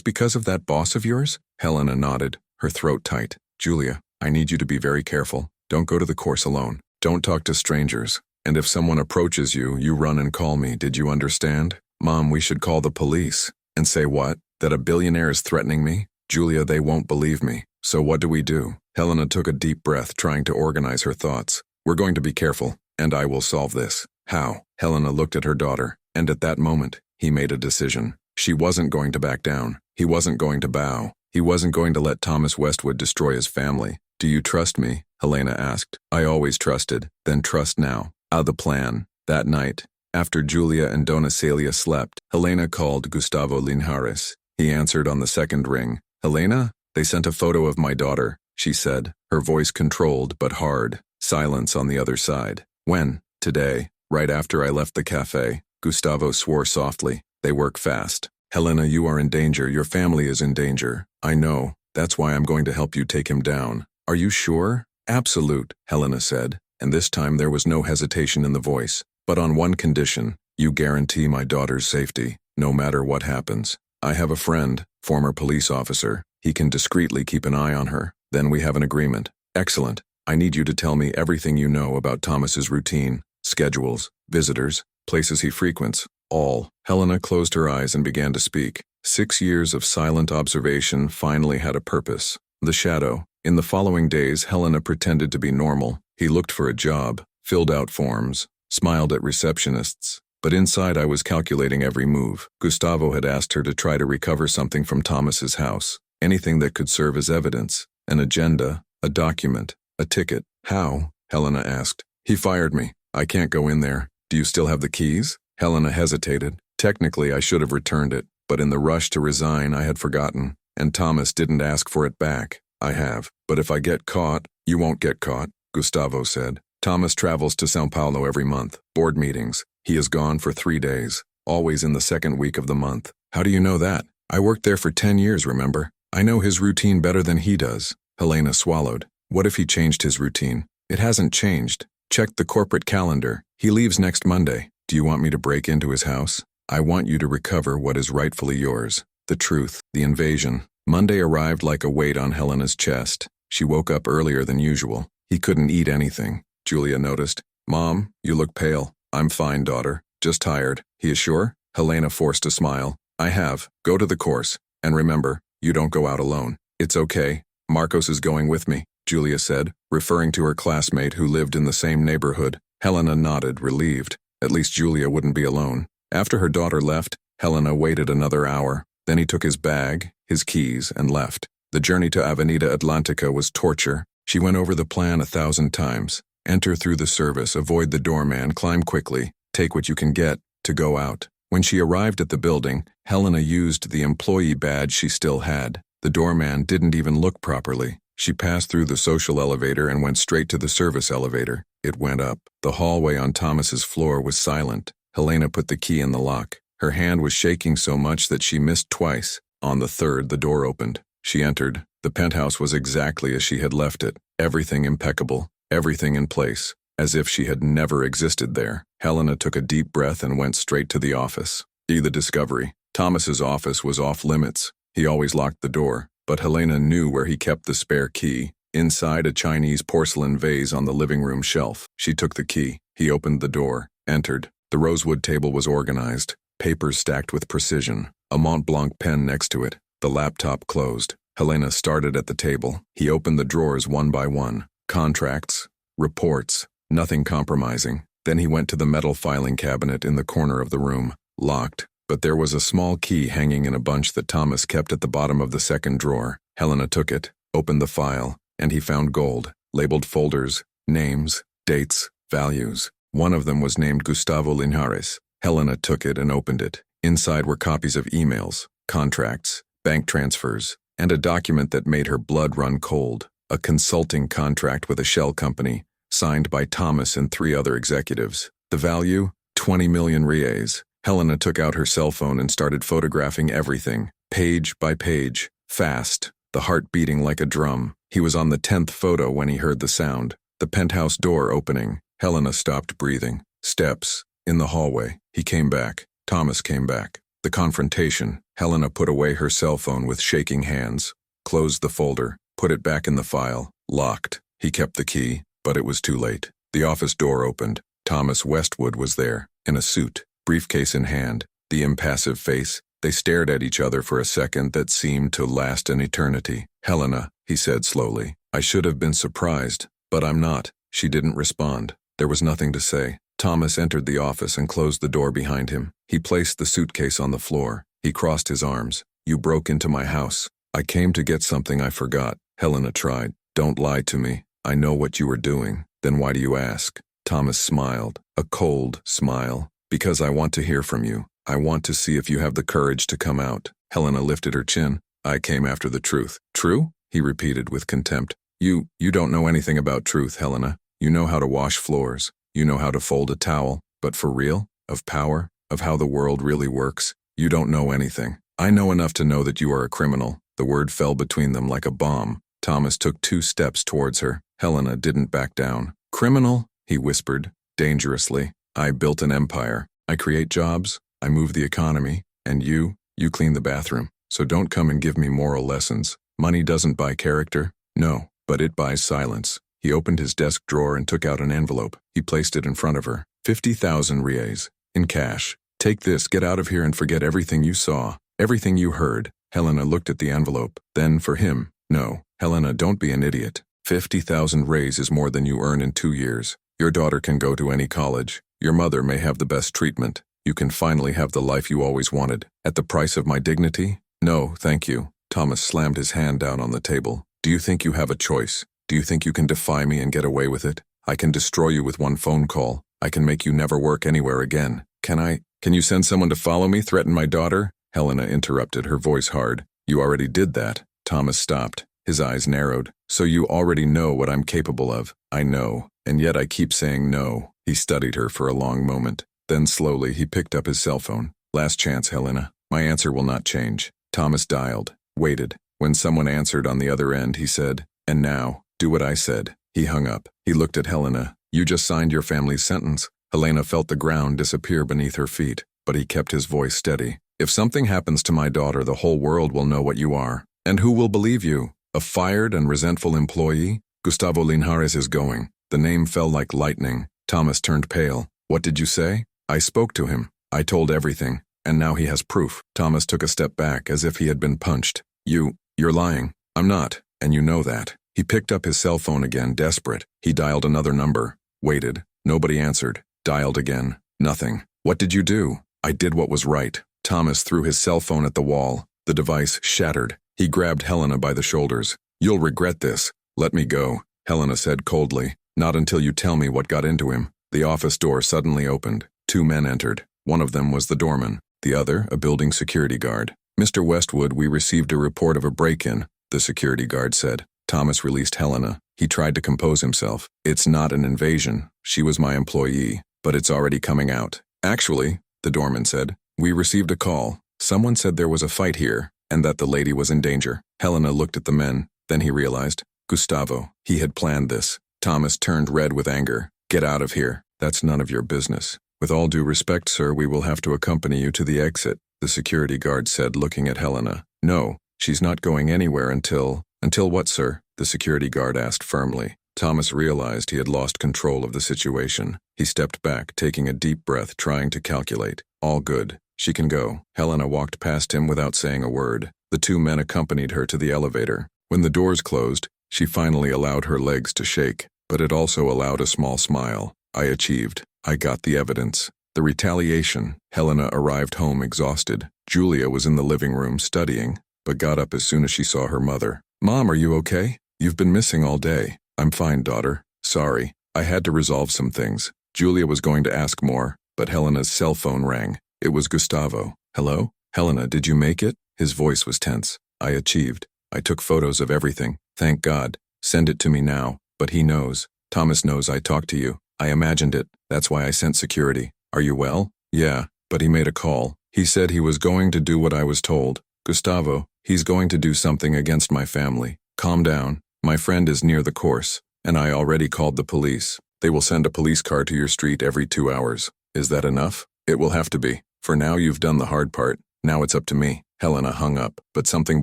Speaker 1: because of that boss of yours? Helena nodded, her throat tight. Julia, I need you to be very careful. Don't go to the course alone. Don't talk to strangers. And if someone approaches you, you run and call me. Did you understand? Mom, we should call the police. And say what? That a billionaire is threatening me? Julia, they won't believe me. So what do we do? Helena took a deep breath, trying to organize her thoughts. We're going to be careful, and I will solve this. How? Helena looked at her daughter, and at that moment, he made a decision. She wasn't going to back down. He wasn't going to bow. He wasn't going to let Thomas Westwood destroy his family. Do you trust me? Helena asked. I always trusted. Then trust now. The plan. That night, After Julia and Dona Celia slept, Helena called Gustavo Linhares. He answered on the second ring. "Helena? They sent a photo of my daughter," she said, her voice controlled but hard. Silence on the other side. "When?" "Today, right after I left the cafe." Gustavo swore softly. "They work fast. Helena, you are in danger. Your family is in danger. I know. That's why I'm going to help you take him down." "Are you sure?" "Absolute," Helena said, and this time there was no hesitation in the voice. "But on one condition. You guarantee my daughter's safety, no matter what happens. I have a friend, former police officer. He can discreetly keep an eye on her. Then we have an agreement." "Excellent. I need you to tell me everything you know about Thomas's routine, schedules, visitors, places he frequents, all." Helena closed her eyes and began to speak. 6 years of silent observation finally had a purpose. The shadow. In the following days, Helena pretended to be normal. He looked for a job, filled out forms, smiled at receptionists. But inside I was calculating every move. Gustavo had asked her to try to recover something from Thomas's house. Anything that could serve as evidence. An agenda, a document, a ticket. "How?" Helena asked. "He fired me. I can't go in there. Do you still have the keys?" Helena hesitated. "Technically, I should have returned it, but in the rush to resign, I had forgotten, and Thomas didn't ask for it back. I have. But if I get caught..." "You won't get caught," Gustavo said. "Thomas travels to São Paulo every month. Board meetings. He is gone for 3 days, always in the second week of the month." "How do you know that?" "I worked there for 10 years, remember? I know his routine better than he does." Helena swallowed. "What if he changed his routine?" "It hasn't changed. Check the corporate calendar. He leaves next Monday. Do you want me to break into his house?" "I want you to recover what is rightfully yours. The truth, the invasion." Monday arrived like a weight on Helena's chest. She woke up earlier than usual. He couldn't eat anything. Julia noticed. "Mom, you look pale." "I'm fine, daughter. Just tired." "He is sure?" Helena forced a smile. "I have. Go to the course. And remember, you don't go out alone." "It's okay. Marcos is going with me," Julia said, referring to her classmate who lived in the same neighborhood. Helena nodded, relieved. At least Julia wouldn't be alone. After her daughter left, Helena waited another hour. Then he took his bag, his keys, and left. The journey to Avenida Atlantica was torture. She went over the plan 1,000 times. Enter through the service, avoid the doorman, climb quickly, take what you can get, to go out. When she arrived at the building, Helena used the employee badge she still had. The doorman didn't even look properly. She passed through the social elevator and went straight to the service elevator. It went up. The hallway on Thomas's floor was silent. Helena put the key in the lock. Her hand was shaking so much that she missed twice. On the third, the door opened. She entered. The penthouse was exactly as she had left it. Everything impeccable. Everything in place. As if she had never existed there. Helena took a deep breath and went straight to the office. The discovery. Thomas's office was off limits. He always locked the door. But Helena knew where he kept the spare key. Inside a Chinese porcelain vase on the living room shelf. She took the key. He opened the door. Entered. The rosewood table was organized. Papers stacked with precision. A Mont Blanc pen next to it. The laptop closed. Helena started at the table. He opened the drawers one by one. Contracts. Reports. Nothing compromising. Then he went to the metal filing cabinet in the corner of the room. Locked. But there was a small key hanging in a bunch that Thomas kept at the bottom of the second drawer. Helena took it, opened the file, and he found gold, labeled folders, names, dates, values. One of them was named Gustavo Linhares. Helena took it and opened it. Inside were copies of emails, contracts, bank transfers, and a document that made her blood run cold. A consulting contract with a shell company, signed by Thomas and 3 other executives. The value? 20 million reais. Helena took out her cell phone and started photographing everything, page by page, fast, the heart beating like a drum. He was on the 10th photo when he heard the sound. The penthouse door opening. Helena stopped breathing. Steps. In the hallway. He came back. Thomas came back. The confrontation. Helena put away her cell phone with shaking hands, closed the folder, put it back in the file, locked. He kept the key, but it was too late. The office door opened. Thomas Westwood was there, in a suit. Briefcase in hand, the impassive face. They stared at each other for a second that seemed to last an eternity. "Helena," he said slowly, "I should have been surprised, but I'm not." She didn't respond. There was nothing to say. Thomas entered the office and closed the door behind him. He placed the suitcase on the floor. He crossed his arms. "You broke into my house." "I came to get something I forgot," Helena tried. "Don't lie to me. I know what you were doing. Then why do you ask?" Thomas smiled, a cold smile. Because I want to hear from you. I want to see if you have the courage to come out. Helena lifted her chin. I came after the truth. True? He repeated with contempt. You don't know anything about truth, Helena. You know how to wash floors. You know how to fold a towel. But for real? Of power? Of how the world really works? You don't know anything. I know enough to know that you are a criminal. The word fell between them like a bomb. Thomas took 2 steps towards her. Helena didn't back down. Criminal? He whispered, dangerously. I built an empire. I create jobs. I move the economy. And you clean the bathroom. So don't come and give me moral lessons. Money doesn't buy character. No, but it buys silence. He opened his desk drawer and took out an envelope. He placed it in front of her. 50,000 reais. In cash. Take this, get out of here and forget everything you saw. Everything you heard. Helena looked at the envelope. Then for him. No, Helena, don't be an idiot. 50,000 reais is more than you earn in 2 years. Your daughter can go to any college. Your mother may have the best treatment. You can finally have the life you always wanted. At the price of my dignity? No, thank you. Thomas slammed his hand down on the table. Do you think you have a choice? Do you think you can defy me and get away with it? I can destroy you with 1 phone call. I can make you never work anywhere again. Can you send someone to follow me, threaten my daughter? Helena interrupted, her voice hard. You already did that. Thomas stopped. His eyes narrowed. So you already know what I'm capable of. I know. And yet I keep saying no. He studied her for a long moment. Then slowly he picked up his cell phone. Last chance, Helena. My answer will not change. Thomas dialed. Waited. When someone answered on the other end, he said, and now, do what I said. He hung up. He looked at Helena. You just signed your family's sentence. Helena felt the ground disappear beneath her feet, but he kept his voice steady. If something happens to my daughter, the whole world will know what you are. And who will believe you? A fired and resentful employee? Gustavo Linhares is going. The name fell like lightning. Thomas turned pale. What did you say? I spoke to him. I told everything. And now he has proof. Thomas took a step back as if he had been punched. You're lying. I'm not. And you know that. He picked up his cell phone again, desperate. He dialed another number. Waited. Nobody answered. Dialed again. Nothing. What did you do? I did what was right. Thomas threw his cell phone at the wall. The device shattered. He grabbed Helena by the shoulders. You'll regret this. Let me go, Helena said coldly. Not until you tell me what got into him. The office door suddenly opened. 2 men entered. One of them was the doorman. The other, a building security guard. Mr. Westwood, we received a report of a break-in, the security guard said. Thomas released Helena. He tried to compose himself. It's not an invasion. She was my employee, but it's already coming out. Actually, the doorman said, we received a call. Someone said there was a fight here, and that the lady was in danger. Helena looked at the men. Then he realized, Gustavo, he had planned this. Thomas turned red with anger. Get out of here. That's none of your business. With all due respect, sir, we will have to accompany you to the exit, the security guard said, looking at Helena. No, she's not going anywhere until what, sir? The security guard asked firmly. Thomas realized he had lost control of the situation. He stepped back, taking a deep breath, trying to calculate. All good. She can go. Helena walked past him without saying a word. The 2 men accompanied her to the elevator. When the doors closed, she finally allowed her legs to shake, but it also allowed a small smile. I achieved. I got the evidence. The retaliation. Helena arrived home exhausted. Julia was in the living room studying, but got up as soon as she saw her mother. Mom, are you okay? You've been missing all day. I'm fine, daughter. Sorry. I had to resolve some things. Julia was going to ask more, but Helena's cell phone rang. It was Gustavo. Hello? Helena, did you make it? His voice was tense. I achieved. I took photos of everything. Thank God. Send it to me now. But he knows. Thomas knows I talked to you. I imagined it. That's why I sent security. Are you well? Yeah, but he made a call. He said he was going to do what I was told. Gustavo, he's going to do something against my family. Calm down. My friend is near the course, and I already called the police. They will send a police car to your street every 2 hours. Is that enough? It will have to be. For now you've done the hard part. Now it's up to me. Helena hung up, but something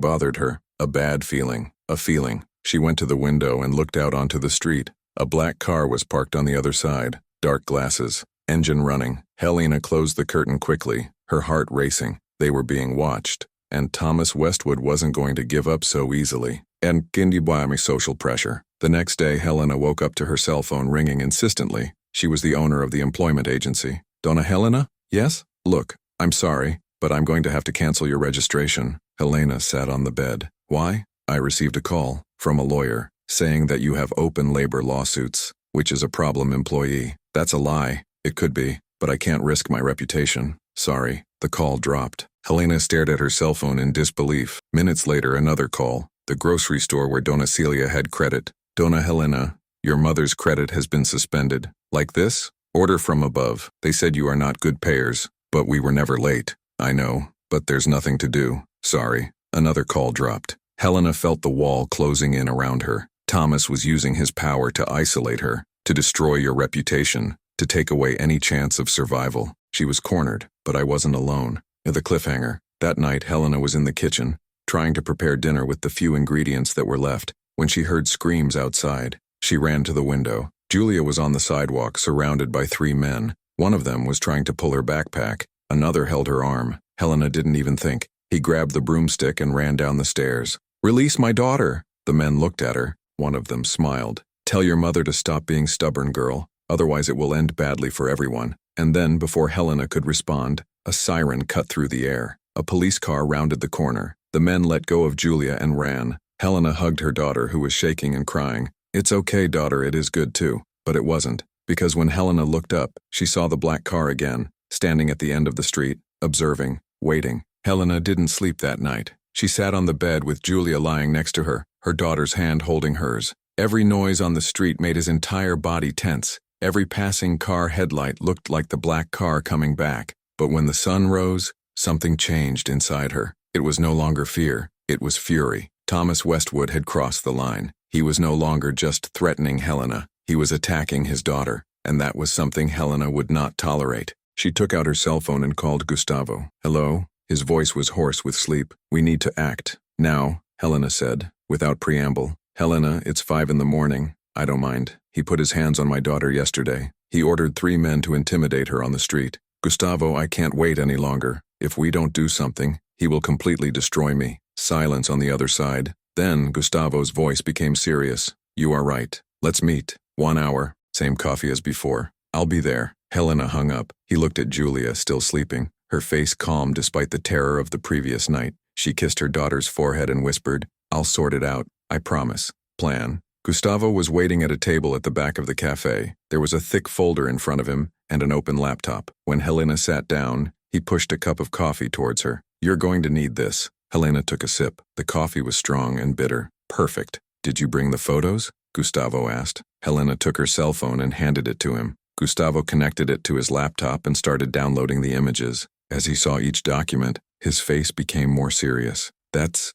Speaker 1: bothered her. A bad feeling. A feeling. She went to the window and looked out onto the street. A black car was parked on the other side. Dark glasses. Engine running. Helena closed the curtain quickly, her heart racing. They were being watched. And Thomas Westwood wasn't going to give up so easily. And Gindibwami social pressure. The next day, Helena woke up to her cell phone ringing insistently. She was the owner of the employment agency. Donna Helena? Yes? Look, I'm sorry, but I'm going to have to cancel your registration. Helena sat on the bed. Why? I received a call from a lawyer saying that you have open labor lawsuits, which is a problem, employee. That's a lie. It could be, but I can't risk my reputation. Sorry. The call dropped. Helena stared at her cell phone in disbelief. Minutes later, another call. The grocery store where Dona Celia had credit. Dona Helena, your mother's credit has been suspended. Like this? Order from above. They said you are not good payers, but we were never late. I know, but there's nothing to do. Sorry. Another call dropped. Helena felt the wall closing in around her. Thomas was using his power to isolate her, to destroy your reputation, to take away any chance of survival. She was cornered, but I wasn't alone. The cliffhanger. That night, Helena was in the kitchen, trying to prepare dinner with the few ingredients that were left, when she heard screams outside. She ran to the window. Julia was on the sidewalk, surrounded by 3 men. One of them was trying to pull her backpack. Another held her arm. Helena didn't even think. He grabbed the broomstick and ran down the stairs. "Release my daughter!" The men looked at her. One of them smiled. "Tell your mother to stop being stubborn, girl. Otherwise it will end badly for everyone." And then, before Helena could respond, a siren cut through the air. A police car rounded the corner. The men let go of Julia and ran. Helena hugged her daughter, who was shaking and crying. "It's okay, daughter, it is good too." But it wasn't, because when Helena looked up, she saw the black car again, standing at the end of the street, observing, waiting. Helena didn't sleep that night. She sat on the bed with Julia lying next to her, her daughter's hand holding hers. Every noise on the street made his entire body tense. Every passing car headlight looked like the black car coming back. But when the sun rose, something changed inside her. It was no longer fear, it was fury. Thomas Westwood had crossed the line. He was no longer just threatening Helena. He was attacking his daughter, and that was something Helena would not tolerate. She took out her cell phone and called Gustavo. "Hello?" His voice was hoarse with sleep. "We need to act. Now," Helena said, without preamble. "Helena, it's 5 in the morning. I don't mind. He put his hands on my daughter yesterday. He ordered 3 men to intimidate her on the street. Gustavo, I can't wait any longer. If we don't do something, he will completely destroy me." Silence on the other side. Then Gustavo's voice became serious. "You are right. Let's meet. 1 hour. Same coffee as before. I'll be there." Helena hung up. He looked at Julia, still sleeping, her face calm despite the terror of the previous night. She kissed her daughter's forehead and whispered, "I'll sort it out. I promise. Plan." Gustavo was waiting at a table at the back of the cafe. There was a thick folder in front of him and an open laptop. When Helena sat down, he pushed a cup of coffee towards her. "You're going to need this." Helena took a sip. The coffee was strong and bitter. "Perfect. Did you bring the photos?" Gustavo asked. Helena took her cell phone and handed it to him. Gustavo connected it to his laptop and started downloading the images. As he saw each document, his face became more serious. That's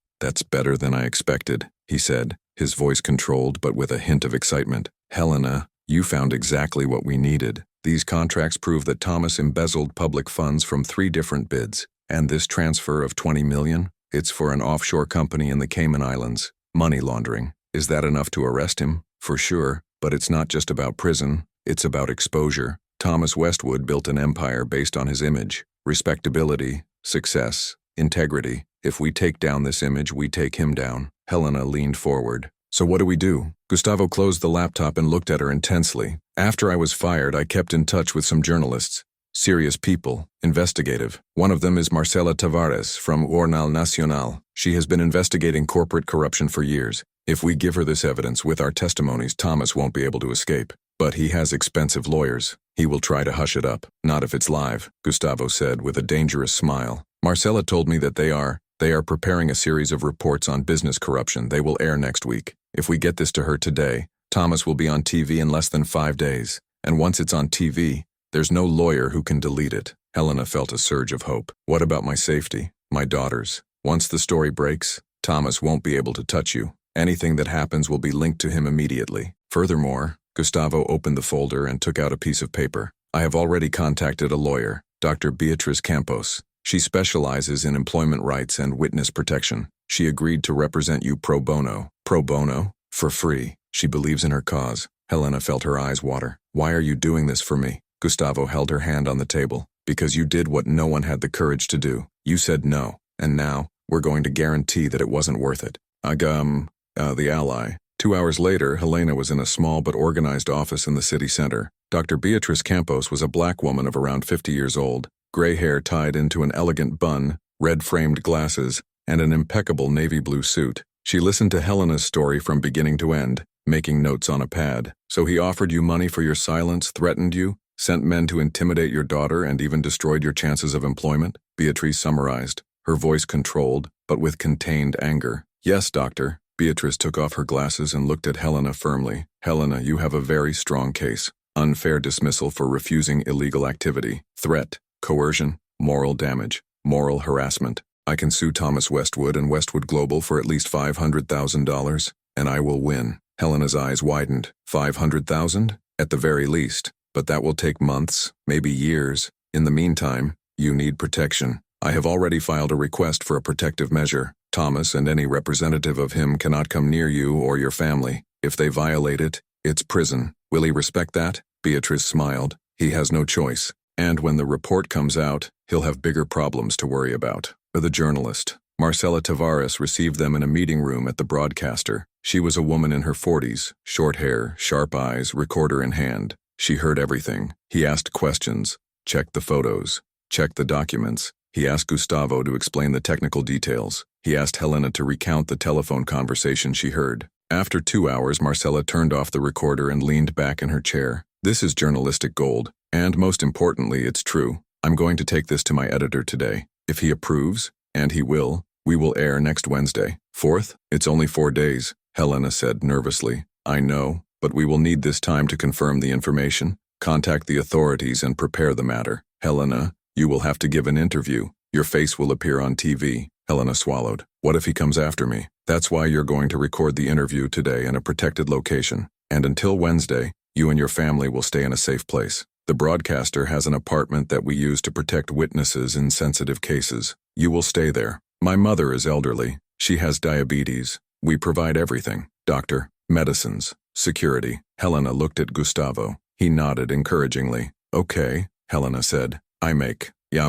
Speaker 1: better than I expected," he said, his voice controlled but with a hint of excitement. "Helena, you found exactly what we needed. These contracts prove that Thomas embezzled public funds from 3 different bids. And this transfer of 20 million? It's for an offshore company in the Cayman Islands. Money laundering. Is that enough to arrest him? For sure, but it's not just about prison, it's about exposure. Thomas Westwood built an empire based on his image. Respectability, success, integrity. If we take down this image, we take him down." Helena leaned forward. "So what do we do?" Gustavo closed the laptop and looked at her intensely. "After I was fired, I kept in touch with some journalists. Serious people, investigative. One of them is Marcela Tavares from Jornal Nacional. She has been investigating corporate corruption for years. If we give her this evidence with our testimonies, Thomas won't be able to escape. But he has expensive lawyers. He will try to hush it up. Not if it's live," Gustavo said with a dangerous smile. "Marcela told me that they are preparing a series of reports on business corruption. They will air next week. If we get this to her today, Thomas will be on TV in less than 5 days. And once it's on TV, there's no lawyer who can delete it." Helena felt a surge of hope. "What about my safety? My daughters? Once the story breaks, Thomas won't be able to touch you. Anything that happens will be linked to him immediately. Furthermore," Gustavo opened the folder and took out a piece of paper. "I have already contacted a lawyer, Dr. Beatriz Campos. She specializes in employment rights and witness protection. She agreed to represent you pro bono." "Pro bono? For free." She believes in her cause. Helena felt her eyes water. "Why are you doing this for me?" Gustavo held her hand on the table. "Because you did what no one had the courage to do. You said no. And now, we're going to guarantee that it wasn't worth it." The ally. 2 hours later, Helena was in a small but organized office in the city center. Dr. Beatriz Campos was a black woman of around 50 years old, gray hair tied into an elegant bun, red-framed glasses, and an impeccable navy blue suit. She listened to Helena's story from beginning to end, making notes on a pad. "So he offered you money for your silence, threatened you? Sent men to intimidate your daughter and even destroyed your chances of employment? Beatrice summarized, her voice controlled, but with contained anger. Yes, doctor. Beatrice took off her glasses and looked at Helena firmly. Helena, you have a very strong case. Unfair dismissal for refusing illegal activity. Threat, coercion, moral damage, moral harassment. I can sue Thomas Westwood and Westwood Global for at least $500,000, and I will win. Helena's eyes widened. 500,000? At the very least. But that will take months, maybe years. In the meantime, you need protection. I have already filed a request for a protective measure. Thomas and any representative of him cannot come near you or your family. If they violate it, it's prison. Will he respect that? Beatrice smiled. He has no choice. And when the report comes out, he'll have bigger problems to worry about. The journalist, Marcela Tavares, received them in a meeting room at the broadcaster. She was a woman in her 40s, short hair, sharp eyes, recorder in hand. She heard everything. He asked questions, checked the photos, checked the documents. He asked Gustavo to explain the technical details. He asked Helena to recount the telephone conversation she heard. After 2 hours, Marcela turned off the recorder and leaned back in her chair. This is journalistic gold, and most importantly, it's true. I'm going to take this to my editor today. If he approves, and he will, we will air next Wednesday. 4th? It's only 4 days, Helena said nervously. I know, but we will need this time to confirm the information, contact the authorities and prepare the matter. Helena, you will have to give an interview. Your face will appear on TV. Helena swallowed. What if he comes after me? That's why you're going to record the interview today in a protected location. And until Wednesday, you and your family will stay in a safe place. The broadcaster has an apartment that we use to protect witnesses in sensitive cases. You will stay there. My mother is elderly. She has diabetes. We provide everything. Doctor, medicines, security. Helena looked at Gustavo. He nodded encouragingly. Okay, Helena said. I'm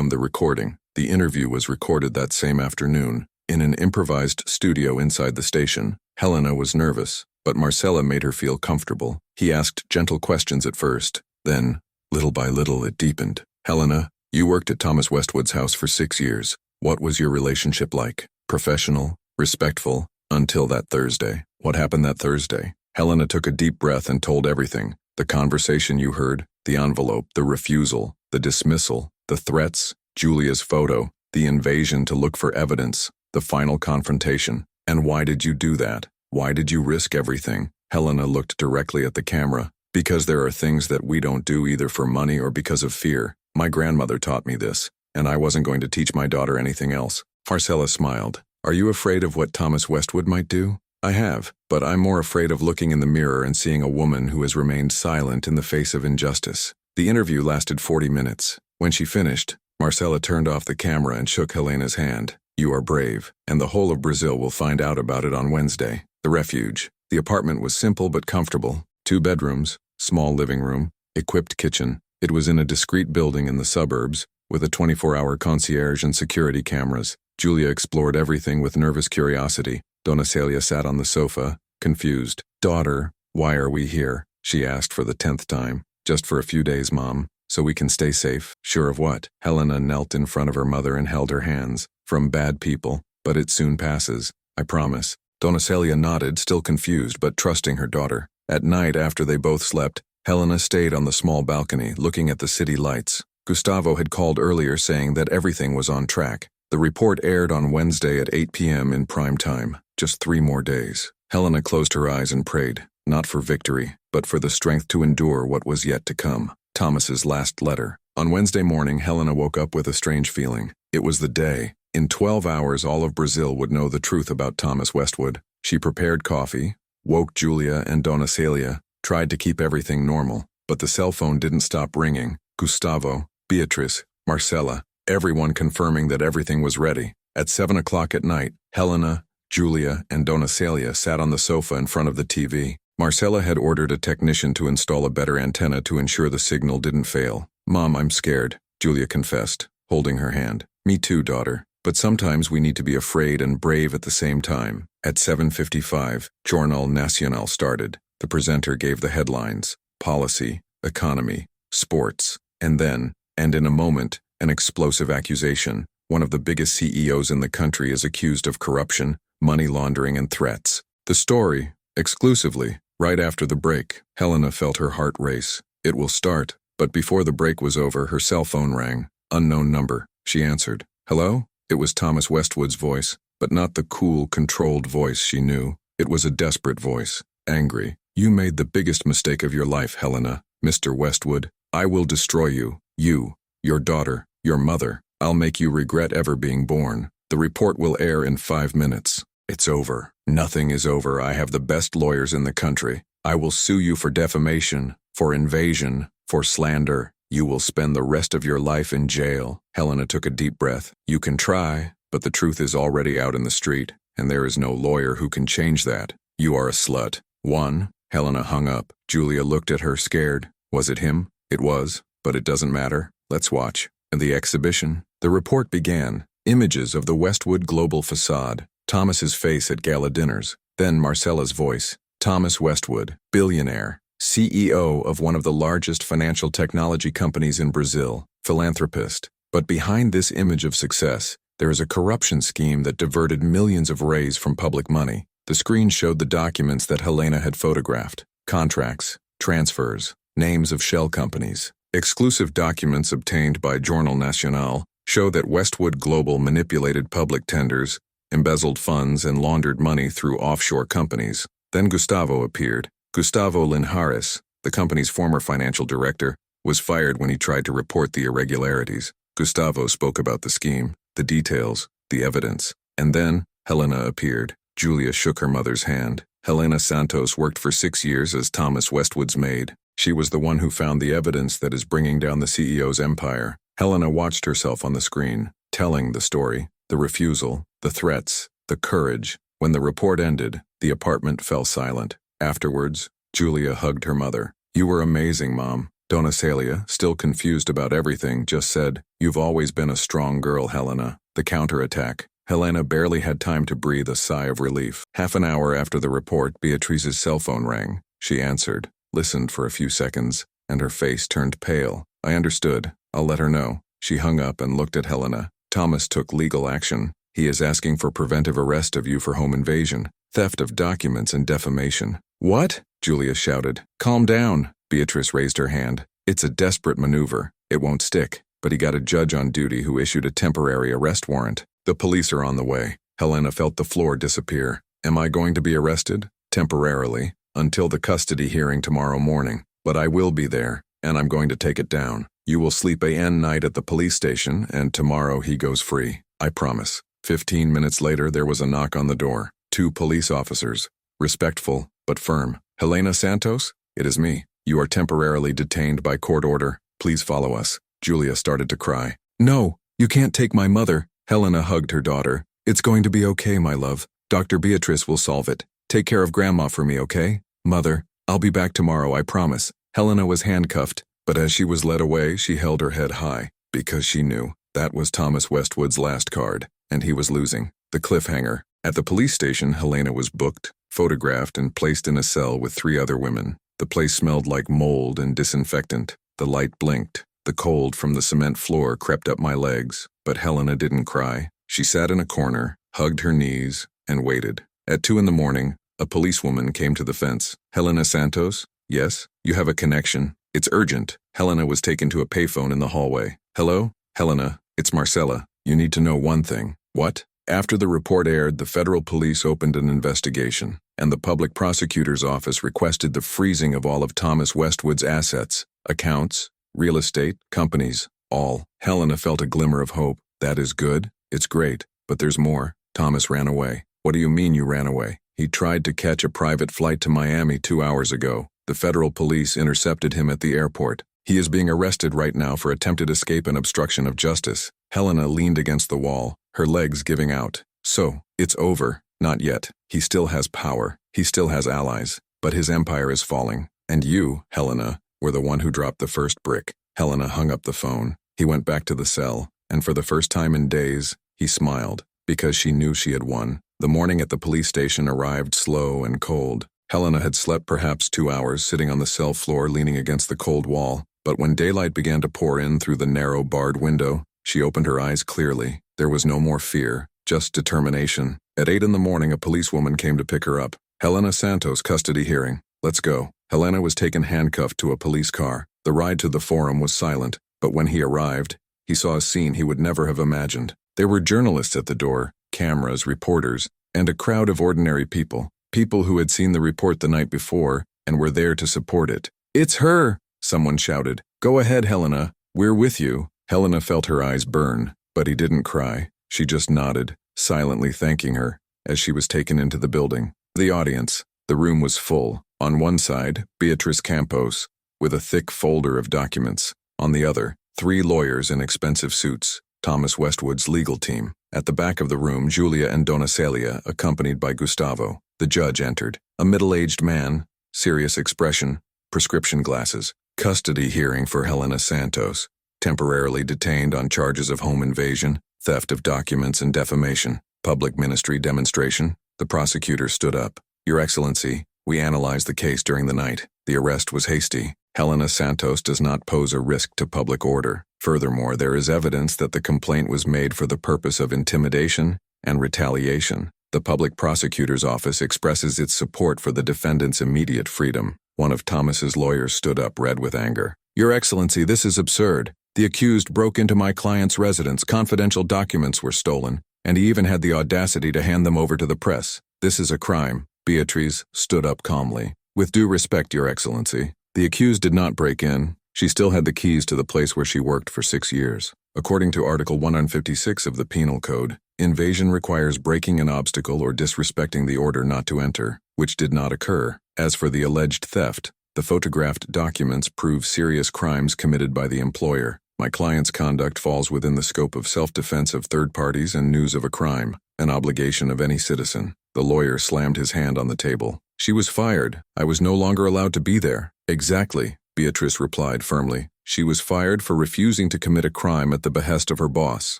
Speaker 1: the recording. The interview was recorded that same afternoon, in an improvised studio inside the station. Helena was nervous, but Marcela made her feel comfortable. He asked gentle questions at first, then, little by little, it deepened. Helena, you worked at Thomas Westwood's house for 6 years. What was your relationship like? Professional? Respectful? Until that Thursday. What happened that Thursday? Helena took a deep breath and told everything. The conversation you heard, the envelope, the refusal, the dismissal, the threats, Julia's photo, the invasion to look for evidence, the final confrontation. And why did you do that? Why did you risk everything? Helena looked directly at the camera. Because there are things that we don't do either for money or because of fear. My grandmother taught me this, and I wasn't going to teach my daughter anything else. Marcela smiled. Are you afraid of what Thomas Westwood might do? I have, but I'm more afraid of looking in the mirror and seeing a woman who has remained silent in the face of injustice. The interview lasted 40 minutes. When she finished, Marcela turned off the camera and shook Helena's hand. You are brave, and the whole of Brazil will find out about it on Wednesday. The refuge. The apartment was simple but comfortable. 2 bedrooms, small living room, equipped kitchen. It was in a discreet building in the suburbs, with a 24-hour concierge and security cameras. Julia explored everything with nervous curiosity. Dona Celia sat on the sofa, confused. Daughter, why are we here? She asked for the 10th time. Just for a few days, Mom, so we can stay safe. Sure of what? Helena knelt in front of her mother and held her hands. From bad people, but it soon passes. I promise. Dona Celia nodded, still confused, but trusting her daughter. At night, after they both slept, Helena stayed on the small balcony, looking at the city lights. Gustavo had called earlier saying that everything was on track. The report aired on Wednesday at 8 p.m. in prime time. Just 3 more days. Helena closed her eyes and prayed, not for victory, but for the strength to endure what was yet to come. Thomas's last letter. On Wednesday morning, Helena woke up with a strange feeling. It was the day. In 12 hours, all of Brazil would know the truth about Thomas Westwood. She prepared coffee, woke Julia and Dona Celia, tried to keep everything normal, but the cell phone didn't stop ringing. Gustavo, Beatrice, Marcela, everyone confirming that everything was ready. At 7 o'clock at night, Helena, Julia, and Dona Celia sat on the sofa in front of the TV. Marcela had ordered a technician to install a better antenna to ensure the signal didn't fail. Mom, I'm scared, Julia confessed, holding her hand. Me too, daughter. But sometimes we need to be afraid and brave at the same time. At 7:55, Jornal Nacional started. The presenter gave the headlines, policy, economy, sports, and then, and in a moment, an explosive accusation. One of the biggest CEOs in the country is accused of corruption, money laundering, and threats. The story, exclusively, right after the break. Helena felt her heart race. It will start But before the break was over, her cell phone rang. Unknown number. She answered. Hello? It was Thomas Westwood's voice, but not the cool, controlled voice she knew. It was a desperate voice. Angry. You made the biggest mistake of your life, Helena. Mr. Westwood. I will destroy you. You. Your daughter. Your mother. I'll make you regret ever being born. The report will air in 5 minutes. It's over. Nothing is over. I have the best lawyers in the country. I will sue you for defamation, for invasion, for slander. You will spend the rest of your life in jail. Helena took a deep breath. You can try, but the truth is already out in the street, and there is no lawyer who can change that. You are a slut. One. Helena hung up. Julia looked at her, scared. Was it him? It was, but it doesn't matter. Let's watch. And the exhibition. The report began. Images of the Westwood global facade. Thomas's face at gala dinners. Then Marcella's voice. Thomas Westwood, billionaire, CEO of one of the largest financial technology companies in Brazil, philanthropist. But behind this image of success, there is a corruption scheme that diverted millions of reais from public money. The screen showed the documents that Helena had photographed. Contracts, transfers, names of shell companies. Exclusive documents obtained by Jornal Nacional show that Westwood Global manipulated public tenders, embezzled funds, and laundered money through offshore companies. Then Gustavo appeared. Gustavo Linhares, the company's former financial director, was fired when he tried to report the irregularities. Gustavo spoke about the scheme, the details, the evidence. And then Helena appeared. Julia shook her mother's hand. Helena Santos worked for 6 years as Thomas Westwood's maid. She was the one who found the evidence that is bringing down the CEO's empire. Helena watched herself on the screen, telling the story, the refusal, the threats, the courage. When the report ended, the apartment fell silent. Afterwards, Julia hugged her mother. You were amazing, Mom. Dona Celia, still confused about everything, just said, You've always been a strong girl, Helena. The counterattack. Helena barely had time to breathe a sigh of relief. Half an hour after the report, Beatrice's cell phone rang. She answered, listened for a few seconds, and her face turned pale. I understood. I'll let her know. She hung up and looked at Helena. Thomas took legal action. He is asking for preventive arrest of you for home invasion, theft of documents, and defamation. What? Julia shouted. Calm down. Beatrice raised her hand. It's a desperate maneuver. It won't stick. But he got a judge on duty who issued a temporary arrest warrant. The police are on the way. Helena felt the floor disappear. Am I going to be arrested? Temporarily, until the custody hearing tomorrow morning. But I will be there, and I'm going to take it down. You will sleep a night at the police station, and tomorrow he goes free. I promise. 15 minutes later, there was a knock on the door. 2 police officers. Respectful, but firm. Helena Santos? It is me. You are temporarily detained by court order. Please follow us. Julia started to cry. No, you can't take my mother. Helena hugged her daughter. It's going to be okay, my love. Dr. Beatrice will solve it. Take care of Grandma for me, okay? Mother, I'll be back tomorrow, I promise. Helena was handcuffed, but as she was led away, she held her head high, because she knew that was Thomas Westwood's last card, and he was losing. The cliffhanger. At the police station, Helena was booked, photographed, and placed in a cell with 3 other women. The place smelled like mold and disinfectant. The light blinked. The cold from the cement floor crept up my legs, but Helena didn't cry. She sat in a corner, hugged her knees, and waited. At 2 in the morning, a policewoman came to the fence. Helena Santos? Yes, you have a connection. It's urgent. Helena was taken to a payphone in the hallway. Hello? Helena, it's Marcella. You need to know one thing. What? After the report aired, the federal police opened an investigation, and the public prosecutor's office requested the freezing of all of Thomas Westwood's assets, accounts, real estate, companies, all. Helena felt a glimmer of hope. That is good. It's great. But there's more. Thomas ran away. What do you mean you ran away? He tried to catch a private flight to Miami 2 hours ago. The federal police intercepted him at the airport. He is being arrested right now for attempted escape and obstruction of justice. Helena leaned against the wall, her legs giving out. So, it's over. Not yet. He still has power. He still has allies. But his empire is falling. And you, Helena, were the one who dropped the first brick. Helena hung up the phone. He went back to the cell, and for the first time in days, he smiled, because she knew she had won. The morning at the police station arrived slow and cold. Helena had slept perhaps 2 hours, sitting on the cell floor leaning against the cold wall. But when daylight began to pour in through the narrow barred window, she opened her eyes clearly. There was no more fear, just determination. At 8 in the morning, a policewoman came to pick her up. Helena Santos, custody hearing. Let's go. Helena was taken handcuffed to a police car. The ride to the forum was silent, but when he arrived, he saw a scene he would never have imagined. There were journalists at the door, cameras, reporters, and a crowd of ordinary people. People who had seen the report the night before and were there to support it. "It's her!" someone shouted. "Go ahead, Helena. We're with you." Helena felt her eyes burn, but he didn't cry. She just nodded, silently thanking her, as she was taken into the building. The audience. The room was full. On one side, Beatrice Campos, with a thick folder of documents. On the other, 3 lawyers in expensive suits, Thomas Westwood's legal team. At the back of the room, Julia and Dona Celia, accompanied by Gustavo. The judge entered. A middle-aged man, serious expression, prescription glasses. Custody hearing for Helena Santos, temporarily detained on charges of home invasion, theft of documents, and defamation. Public ministry demonstration. The prosecutor stood up. "Your Excellency, we analyzed the case during the night. The arrest was hasty. Helena Santos does not pose a risk to public order. Furthermore, there is evidence that the complaint was made for the purpose of intimidation and retaliation. The public prosecutor's office expresses its support for the defendant's immediate freedom." One of Thomas's lawyers stood up, red with anger. "Your Excellency, this is absurd. The accused broke into my client's residence, confidential documents were stolen, and he even had the audacity to hand them over to the press. This is a crime." Beatrice stood up calmly. "With due respect, Your Excellency, the accused did not break in. She still had the keys to the place where she worked for 6 years. According to Article 156 of the Penal Code, invasion requires breaking an obstacle or disrespecting the order not to enter, which did not occur. As for the alleged theft, the photographed documents prove serious crimes committed by the employer. My client's conduct falls within the scope of self-defense of third parties and news of a crime, an obligation of any citizen." The lawyer slammed his hand on the table. "She was fired. I was no longer allowed to be there." "Exactly," Beatrice replied firmly. "She was fired for refusing to commit a crime at the behest of her boss.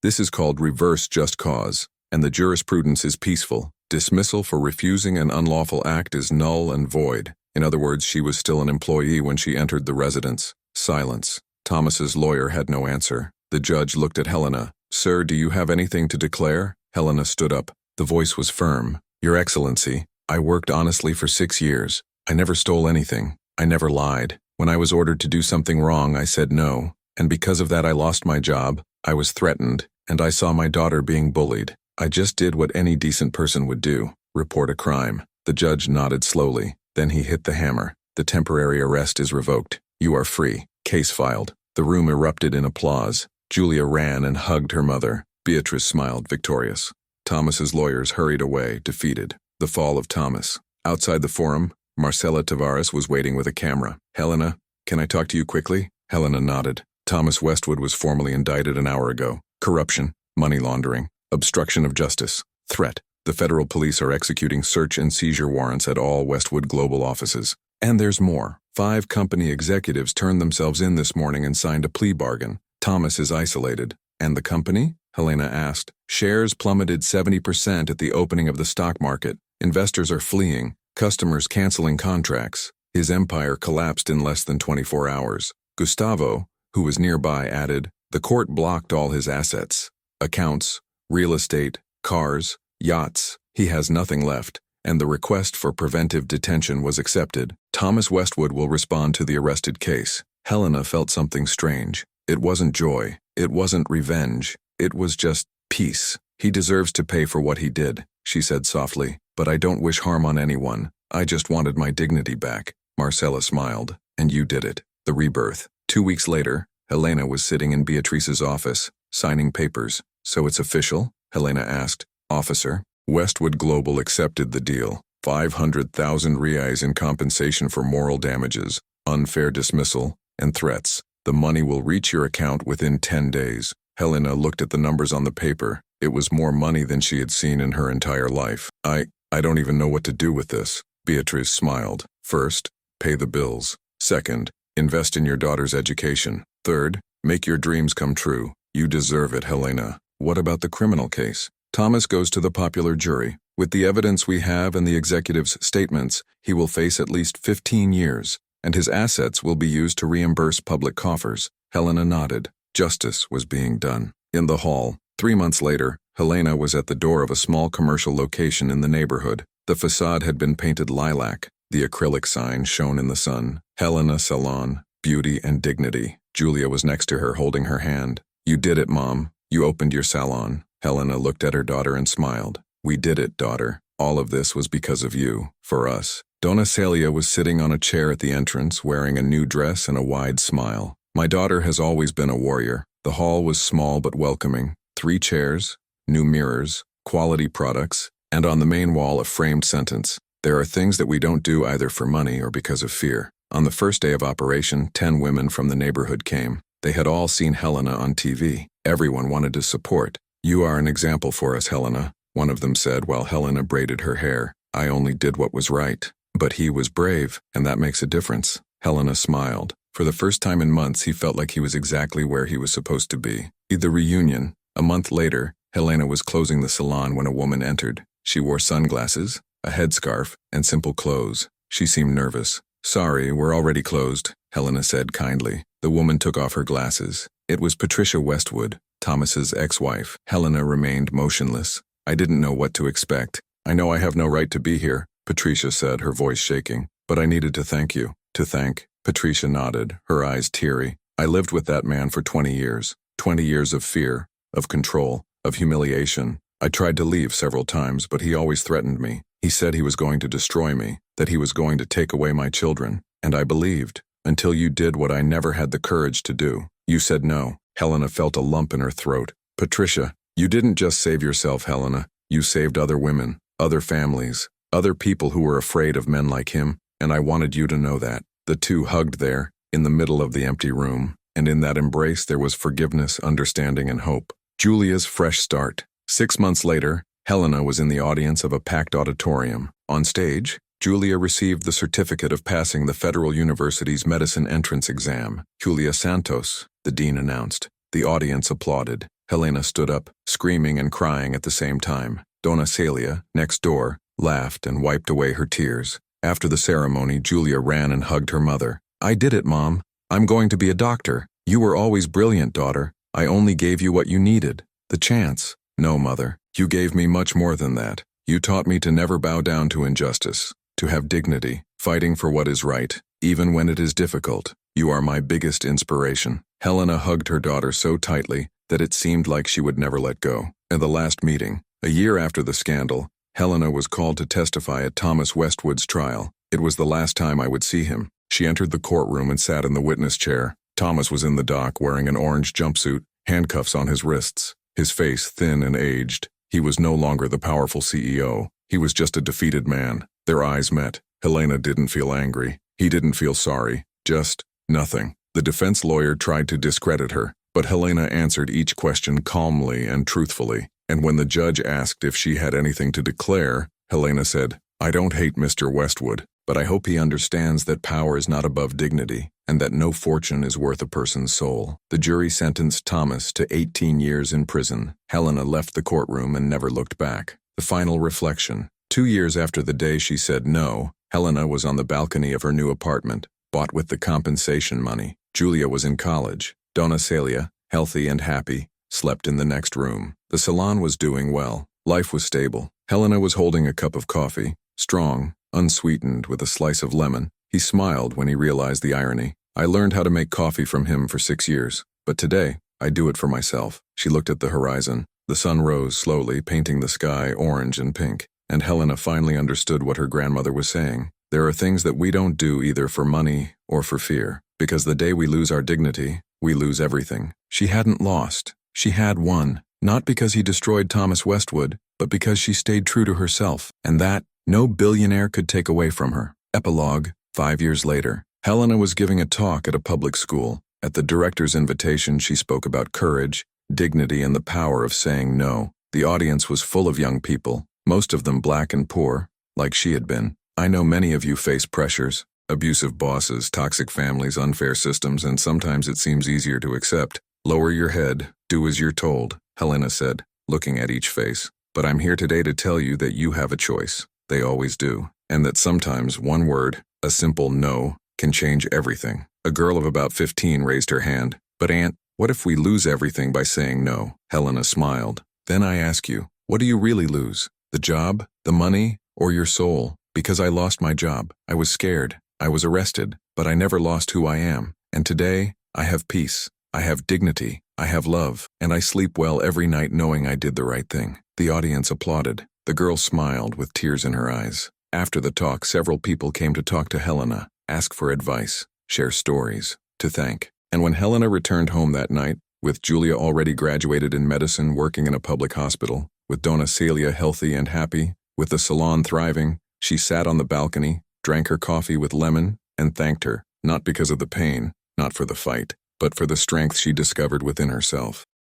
Speaker 1: This is called reverse just cause, and the jurisprudence is peaceful. Dismissal for refusing an unlawful act is null and void. In other words, she was still an employee when she entered the residence." Silence. Thomas's lawyer had no answer. The judge looked at Helena. "Sir, do you have anything to declare?" Helena stood up. The voice was firm. "Your Excellency, I worked honestly for 6 years. I never stole anything. I never lied. When I was ordered to do something wrong, I said no, and because of that I lost my job, I was threatened, and I saw my daughter being bullied. I just did what any decent person would do, report a crime." The judge nodded slowly. Then he hit the hammer. "The temporary arrest is revoked. You are free. Case filed." The room erupted in applause. Julia ran and hugged her mother. Beatrice smiled, victorious. Thomas's lawyers hurried away, defeated. The fall of Thomas. Outside the forum, Marcela Tavares was waiting with a camera. "Helena, can I talk to you quickly?" Helena nodded. "Thomas Westwood was formally indicted an hour ago. Corruption, money laundering, obstruction of justice, threat. The federal police are executing search and seizure warrants at all Westwood Global offices. And there's more. 5 company executives turned themselves in this morning and signed a plea bargain. Thomas is isolated." "And the company?" Helena asked. "Shares plummeted 70% at the opening of the stock market. Investors are fleeing, customers canceling contracts. His empire collapsed in less than 24 hours. Gustavo, who was nearby, added, "The court blocked all his assets. Accounts, real estate, cars, yachts. He has nothing left, and the request for preventive detention was accepted. Thomas Westwood will respond to the arrested case." Helena felt something strange. It wasn't joy. It wasn't revenge. It was just peace. "He deserves to pay for what he did," she said softly, "but I don't wish harm on anyone. I just wanted my dignity back." Marcella smiled. "And you did it. The rebirth." 2 weeks later, Helena was sitting in Beatrice's office, signing papers. "So it's official?" Helena asked. "Officer, Westwood Global accepted the deal. 500,000 reais in compensation for moral damages, unfair dismissal, and threats. The money will reach your account within 10 days. Helena looked at the numbers on the paper. It was more money than she had seen in her entire life. I don't even know what to do with this." Beatrice smiled. "First, pay the bills. Second, invest in your daughter's education. Third, make your dreams come true. You deserve it, Helena." "What about the criminal case?" "Thomas goes to the popular jury. With the evidence we have and the executive's statements, he will face at least 15 years, and his assets will be used to reimburse public coffers." Helena nodded. Justice was being done. In the hall, 3 months later, Helena was at the door of a small commercial location in the neighborhood. The facade had been painted lilac. The acrylic sign shone in the sun. Helena Salon, beauty, and dignity. Julia was next to her, holding her hand. You did it, Mom. You opened your salon. Helena looked at her daughter and smiled. We did it, daughter. All of this was because of you, for us. Donna Celia was sitting on a chair at the entrance, wearing a new dress and a wide smile. My daughter has always been a warrior. The hall was small but welcoming. 3 chairs, new mirrors, quality products, and on the main wall a framed sentence. There are things that we don't do either for money or because of fear. On the first day of operation, 10 women from the neighborhood came. They had all seen Helena on TV. Everyone wanted to support. You are an example for us, Helena, one of them said while Helena braided her hair. I only did what was right. But he was brave, and that makes a difference. Helena smiled. For the first time in months, he felt like he was exactly where he was supposed to be. The reunion. A month later, Helena was closing the salon when a woman entered. She wore sunglasses, a headscarf, and simple clothes. She seemed nervous. Sorry, we're already closed, Helena said kindly. The woman took off her glasses. It was Patricia Westwood, Thomas's ex-wife. Helena remained motionless. I didn't know what to expect. I know I have no right to be here, Patricia said, her voice shaking. But I needed to thank you. To thank? Patricia nodded, her eyes teary. I lived with that man for 20 years. 20 years of fear, of control, of humiliation. I tried to leave several times, but he always threatened me. He said he was going to destroy me, that he was going to take away my children. And I believed, until you did what I never had the courage to do. You said no. Helena felt a lump in her throat. Patricia, you didn't just save yourself, Helena. You saved other women, other families, other people who were afraid of men like him, and I wanted you to know that. The two hugged there, in the middle of the empty room, and in that embrace there was forgiveness, understanding, and hope. Julia's fresh start. 6 months later, Helena was in the audience of a packed auditorium. On stage, Julia received the certificate of passing the Federal University's medicine entrance exam. Julia Santos, the dean announced. The audience applauded. Helena stood up, screaming and crying at the same time. Donna Celia, next door, laughed and wiped away her tears. After the ceremony, Julia ran and hugged her mother. I did it, Mom. I'm going to be a doctor. You were always brilliant, daughter. I only gave you what you needed. The chance. No, Mother. You gave me much more than that. You taught me to never bow down to injustice, to have dignity, fighting for what is right, even when it is difficult. You are my biggest inspiration. Helena hugged her daughter so tightly that it seemed like she would never let go. At the last meeting, a year after the scandal, Helena was called to testify at Thomas Westwood's trial. It was the last time I would see him. She entered the courtroom and sat in the witness chair. Thomas was in the dock wearing an orange jumpsuit, handcuffs on his wrists, his face thin and aged. He was no longer the powerful CEO. He was just a defeated man. Their eyes met. Helena didn't feel angry. He didn't feel sorry. Just nothing. The defense lawyer tried to discredit her, but Helena answered each question calmly and truthfully. And when the judge asked if she had anything to declare, Helena said, I don't hate Mr. Westwood, but I hope he understands that power is not above dignity, and that no fortune is worth a person's soul. The jury sentenced Thomas to 18 years in prison. Helena left the courtroom and never looked back. The final reflection. 2 years after the day she said no, Helena was on the balcony of her new apartment, bought with the compensation money. Julia was in college. Donna Celia, healthy and happy, slept in the next room. The salon was doing well. Life was stable. Helena was holding a cup of coffee, strong, unsweetened with a slice of lemon. He smiled when he realized the irony. I learned how to make coffee from him for 6 years, but today, I do it for myself. She looked at the horizon. The sun rose slowly, painting the sky orange and pink, and Helena finally understood what her grandmother was saying. There are things that we don't do either for money or for fear, because the day we lose our dignity, we lose everything. She hadn't lost. She had won, not because he destroyed Thomas Westwood, but because she stayed true to herself, and that no billionaire could take away from her. Epilogue. 5 years later, Helena was giving a talk at a public school. At the director's invitation, she spoke about courage, dignity, and the power of saying no. The audience was full of young people, most of them black and poor, like she had been. I know many of you face pressures, abusive bosses, toxic families, unfair systems, and sometimes it seems easier to accept. Lower your head, do as you're told, Helena said, looking at each face. But I'm here today to tell you that you have a choice. They always do. And that sometimes one word, a simple no, can change everything. A girl of about 15 raised her hand. But Aunt, what if we lose everything by saying no? Helena smiled. Then I ask you, what do you really lose? The job, the money, or your soul? Because I lost my job. I was scared. I was arrested. But I never lost who I am. And today, I have peace, I have dignity, I have love, and I sleep well every night knowing I did the right thing." The audience applauded. The girl smiled with tears in her eyes. After the talk, several people came to talk to Helena, ask for advice, share stories, to thank. And when Helena returned home that night, with Julia already graduated in medicine working in a public hospital, with Donna Celia healthy and happy, with the salon thriving, she sat on the balcony, drank her coffee with lemon, and thanked her, not because of the pain, not for the fight, but for the strength she discovered within herself.